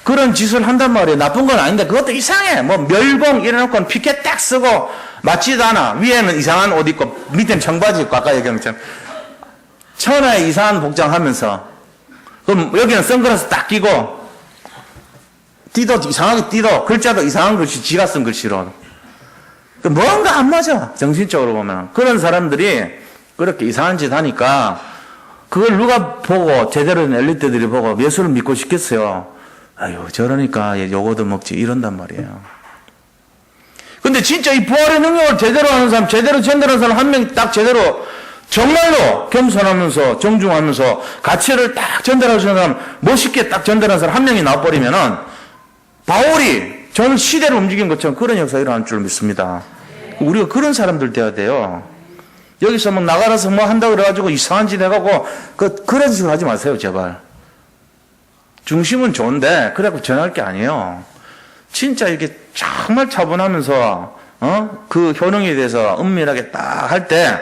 [SPEAKER 2] 그런 짓을 한단 말이에요. 나쁜 건 아닌데 그것도 이상해. 멸공 이래놓고 피켓 딱 쓰고 맞지도 않아. 위에는 이상한 옷 입고 밑에는 청바지 입고 아까 얘기한 것처럼 천하에 이상한 복장하면서 그럼 여기는 선글라스 딱 끼고 띠도 이상하게 띠도 글자도 이상한 글씨 지가 쓴 글씨로 뭔가 안 맞아. 정신적으로 보면 그런 사람들이 그렇게 이상한 짓 하니까 그걸 누가 보고 제대로 된 엘리트들이 보고 예수를 믿고 싶겠어요. 아유 저러니까 요거도 먹지 이런단 말이에요. 근데 진짜 이 부활의 능력을 제대로 하는 사람, 제대로 전달하는 사람 한 명 딱 제대로 정말로 겸손하면서 정중하면서 가치를 딱 전달할 수 있는 사람, 멋있게 딱 전달하는 사람 한 명이 나와버리면은 바울이 전 시대를 움직인 것처럼 그런 역사가 일어날 줄 믿습니다. 우리가 그런 사람들 돼야 돼요. 여기서 뭐 나가라서 뭐 한다고 그래가지고 이상한 짓 해가고, 그런 식으로 하지 마세요, 제발. 중심은 좋은데, 그래갖고 전할 게 아니에요. 진짜 이렇게 정말 차분하면서, 그 효능에 대해서 은밀하게 딱 할 때,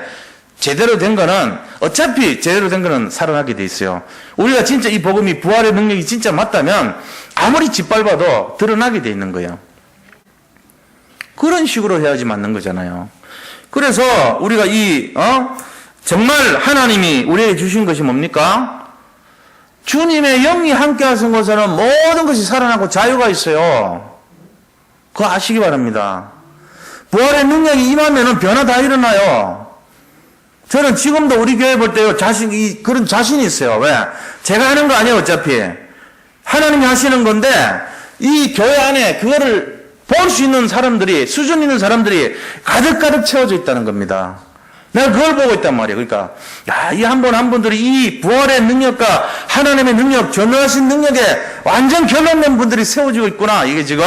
[SPEAKER 2] 제대로 된 거는, 어차피 제대로 된 거는 살아나게 돼 있어요. 우리가 진짜 이 복음이 부활의 능력이 진짜 맞다면, 아무리 짓밟아도 드러나게 돼 있는 거예요. 그런 식으로 해야지 맞는 거잖아요. 그래서 우리가 정말 하나님이 우리에게 주신 것이 뭡니까? 주님의 영이 함께 하신 곳에는 모든 것이 살아나고 자유가 있어요. 그거 아시기 바랍니다. 부활의 능력이 임하면은 변화 다 일어나요. 저는 지금도 우리 교회 볼 때요, 그런 자신이 있어요. 왜? 제가 하는 거 아니에요, 어차피. 하나님이 하시는 건데, 이 교회 안에 그거를 볼 수 있는 사람들이, 수준 있는 사람들이 가득가득 채워져 있다는 겁니다. 내가 그걸 보고 있단 말이에요. 그러니까, 이 한 분 한 분들이 이 부활의 능력과 하나님의 능력, 전능하신 능력에 완전 결론낸 분들이 세워지고 있구나. 이게 지금.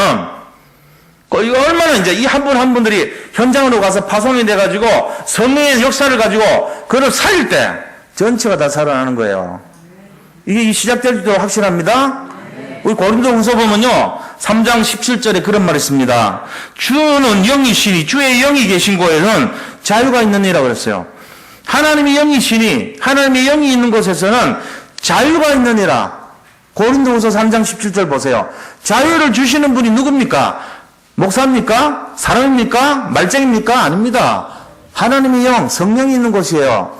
[SPEAKER 2] 이거 얼마나 이제 이 한 분 한 분들이 현장으로 가서 파송이 돼가지고 성령의 역사를 가지고 그걸 살릴 때 전체가 다 살아나는 거예요. 이게 시작될 때도 확실합니다. 우리 고린도후서 보면요, 3장 17절에 그런 말이 있습니다. 주는 영이시니 주의 영이 계신 곳에는 자유가 있느니라 그랬어요. 하나님이 영이시니 하나님의 영이 있는 곳에서는 자유가 있느니라. 고린도후서 3장 17절 보세요. 자유를 주시는 분이 누굽니까? 목사입니까? 사람입니까? 말쟁입니까? 아닙니다. 하나님의 영, 성령이 있는 곳이에요.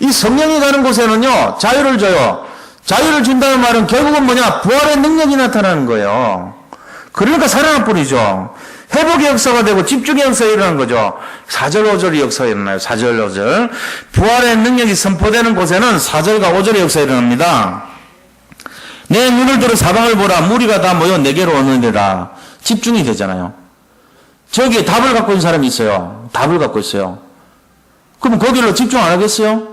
[SPEAKER 2] 이 성령이 가는 곳에는요, 자유를 줘요. 자유를 준다는 말은 결국은 뭐냐? 부활의 능력이 나타나는 거예요. 그러니까 살아날 뿐이죠. 회복의 역사가 되고 집중의 역사가 일어나는 거죠. 4절, 5절의 역사가 일어나요. 4절, 5절. 부활의 능력이 선포되는 곳에는 4절과 5절의 역사가 일어납니다. 내 눈을 들어 사방을 보라. 무리가 다 모여 내게로 오느니라. 집중이 되잖아요. 저기에 답을 갖고 있는 사람이 있어요. 답을 갖고 있어요. 그럼 거기로 집중 안 하겠어요?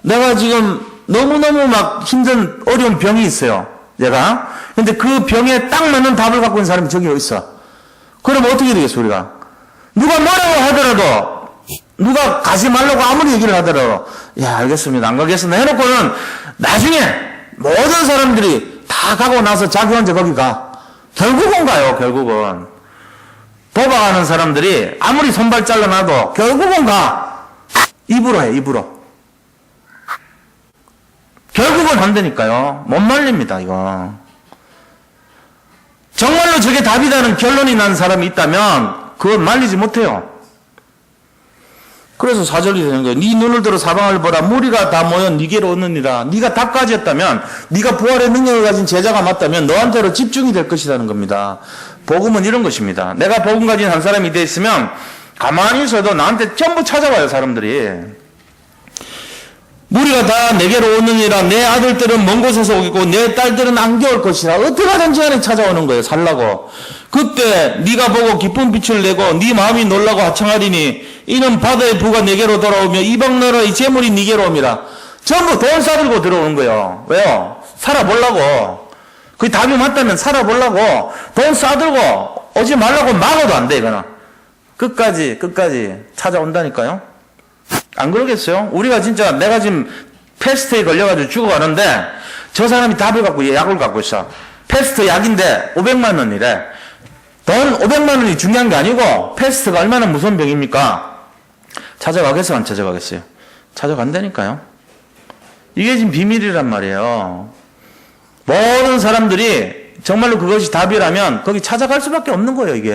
[SPEAKER 2] 내가 지금 너무너무 막 힘든 어려운 병이 있어요. 내가. 근데 그 병에 딱 맞는 답을 갖고 있는 사람이 저기 있어. 그러면 어떻게 되겠어, 우리가? 누가 뭐라고 하더라도, 누가 가지 말라고 아무리 얘기를 하더라도, 알겠습니다. 안 가겠습니다. 해놓고는 나중에 모든 사람들이 다 가고 나서 자기 혼자 거기 가. 결국은 가요, 결국은. 도박하는 사람들이 아무리 손발 잘라놔도 결국은 가. 입으로 해, 입으로. 결국은 한다니까요. 못 말립니다, 이거. 정말로 저게 답이라는 결론이 난 사람이 있다면 그건 말리지 못해요. 그래서 4절이 되는 거예요. 네 눈을 들어 사방을 보라. 무리가 다 모여 네게로 오느니라. 네가 답까지 했다면, 네가 부활의 능력을 가진 제자가 맞다면 너한테로 집중이 될 것이라는 겁니다. 복음은 이런 것입니다. 내가 복음 가진 한 사람이 돼 있으면 가만히 있어도 나한테 전부 찾아와요, 사람들이. 무리가 다 내게로 오느니라. 내 아들들은 먼 곳에서 오겠고 내 딸들은 안겨 올 것이라. 어떻게 하든지 간에 찾아오는 거예요, 살라고. 그때 네가 보고 기쁜 빛을 내고 네 마음이 놀라고 하청하리니 이는 바다의 부가 내게로 돌아오며 이방 나라의 재물이 네게로 옵니다. 전부 돈 싸들고 들어오는 거예요. 왜요? 살아보려고. 그 답이 맞다면 살아보려고 돈 싸들고 오지 말라고 막아도 안 돼, 이거는. 끝까지 찾아온다니까요. 안 그러겠어요? 우리가 진짜 내가 지금 패스트에 걸려가지고 죽어가는데 저 사람이 답을 갖고 약을 갖고 있어. 패스트 약인데 500만 원이래. 돈 500만 원이 중요한 게 아니고 패스트가 얼마나 무서운 병입니까? 찾아가겠어요? 안 찾아가겠어요? 찾아간다니까요. 이게 지금 비밀이란 말이에요. 모든 사람들이 정말로 그것이 답이라면 거기 찾아갈 수밖에 없는 거예요, 이게.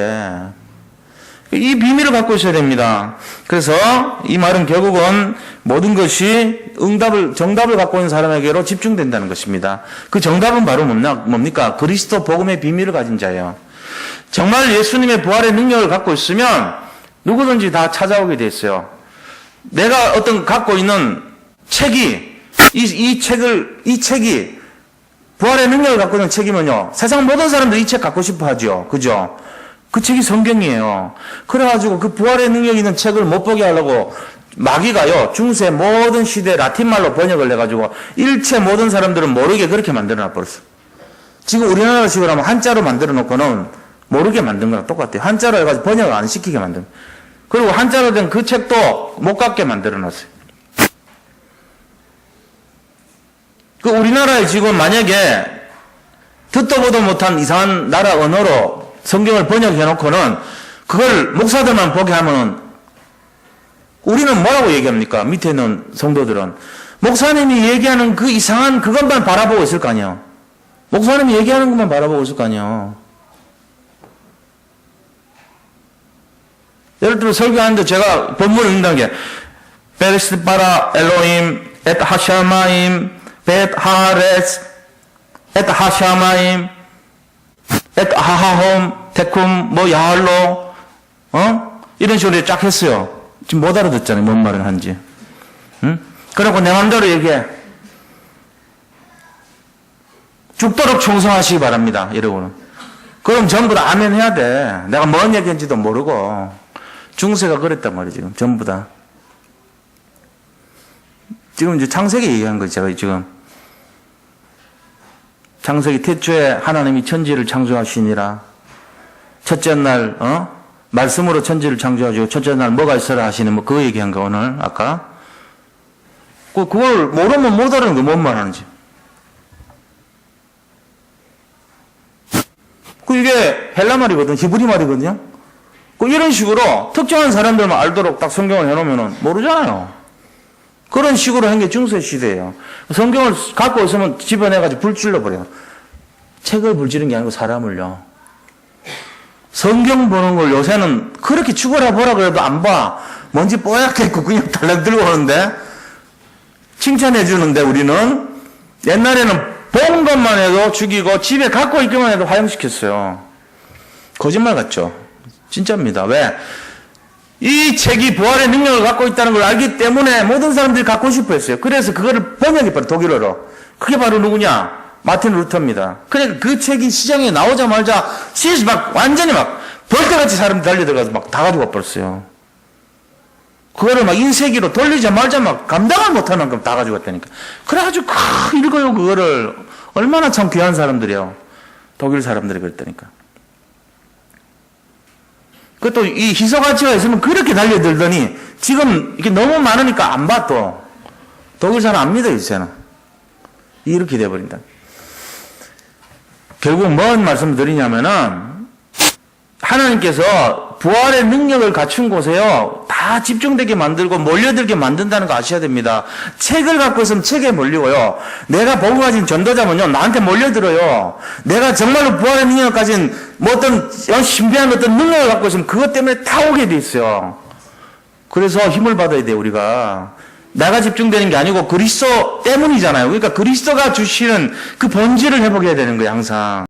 [SPEAKER 2] 이 비밀을 갖고 있어야 됩니다. 그래서 이 말은 결국은 모든 것이 정답을 갖고 있는 사람에게로 집중된다는 것입니다. 그 정답은 바로 뭡니까? 그리스도 복음의 비밀을 가진 자예요. 정말 예수님의 부활의 능력을 갖고 있으면 누구든지 다 찾아오게 돼 있어요. 내가 어떤 갖고 있는 책이 이 책이 부활의 능력을 갖고 있는 책이면요, 세상 모든 사람들이 이 책 갖고 싶어 하죠. 그죠? 그 책이 성경이에요. 그래가지고 그 부활의 능력 있는 책을 못 보게 하려고 마귀가요, 중세 모든 시대 라틴말로 번역을 해가지고 일체 모든 사람들은 모르게 그렇게 만들어놔 버렸어. 지금 우리나라식으로 하면 한자로 만들어 놓고는 모르게 만든 거랑 똑같아요. 한자로 해가지고 번역을 안 시키게 만든. 그리고 한자로 된 그 책도 못 갖게 만들어 놨어요. 그 우리나라에 지금 만약에 듣도 보도 못한 이상한 나라 언어로 성경을 번역해 놓고는 그걸 목사들만 보게 하면은 우리는 뭐라고 얘기합니까? 밑에 있는 성도들은 목사님이 얘기하는 그 이상한 그것만 바라보고 있을 거 아니에요. 목사님이 얘기하는 것만 바라보고 있을 거 아니에요. 예를 들어 설교하는데 제가 본문을 읽는 게 베르스 바라 엘로임 엣 하샤마임 벳 하레스 엣 하샤마임 엣 하하홈 테쿰 뭐 야할로 이런 식으로 쫙 했어요. 지금 못 알아듣잖아요. 뭔 말을 하는지. 그러고 내 맘대로 얘기해. 죽도록 충성하시기 바랍니다. 이러고는. 그럼 전부 다 아멘 해야 돼. 내가 뭔 얘기인지도 모르고. 중세가 그랬단 말이에요, 지금. 전부 다. 지금 이제 창세기 얘기한 거죠, 제가 지금. 창세기 태초에 하나님이 천지를 창조하시니라. 첫째 날, 말씀으로 천지를 창조하시고, 첫째 날 뭐가 있어라 하시는, 뭐, 그거 얘기한 거, 오늘, 아까. 그걸 모르면 못 알아는 거, 뭔 말 하는지. 이게 헬라 말이거든, 히브리 말이거든요. 이런 식으로 특정한 사람들만 알도록 딱 성경을 해놓으면 모르잖아요. 그런 식으로 한 게 중세 시대예요. 성경을 갖고 있으면 집어내가지고 불 질러버려요. 책을 불지른 게 아니고 사람을요. 성경 보는 걸 요새는 그렇게 죽어라 보라 그래도 안 봐. 뭔지 뽀얗게 있고 그냥 달랑 들고 오는데 칭찬해 주는데 우리는 옛날에는 본 것만 해도 죽이고 집에 갖고 있기만 해도 화형시켰어요. 거짓말 같죠? 진짜입니다. 왜? 이 책이 부활의 능력을 갖고 있다는 걸 알기 때문에 모든 사람들이 갖고 싶어 했어요. 그래서 그거를 번역해버려, 독일어로. 그게 바로 누구냐? 마틴 루터입니다. 그러니까 그 책이 시장에 나오자마자 완전히 막 벌떼같이 사람들이 달려들어가서 막 다 가지고 와버렸어요. 그거를 막 인쇄기로 돌리자 말자 막 감당을 못하는 걸 다 가지고 왔다니까. 그래가지고 읽어요, 그거를. 얼마나 참 귀한 사람들이에요. 독일 사람들이 그랬다니까. 그것도 이 희소 가치가 있으면 그렇게 달려들더니 지금 이게 너무 많으니까 안 봐 또. 독일 사람 안 믿어요, 이제는. 이렇게 돼버린다. 결국 뭔 말씀 드리냐면은 하나님께서 부활의 능력을 갖춘 곳에요. 다 집중되게 만들고 몰려들게 만든다는 거 아셔야 됩니다. 책을 갖고 있으면 책에 몰리고요. 내가 복음 가진 전도자면요. 나한테 몰려들어요. 내가 정말로 부활의 능력을 가진 뭐 어떤 신비한 어떤 능력을 갖고 있으면 그것 때문에 다 오게 돼 있어요. 그래서 힘을 받아야 돼요, 우리가. 내가 집중되는 게 아니고 그리스도 때문이잖아요. 그러니까 그리스도가 주시는 그 본질을 회복해야 되는 거예요, 항상.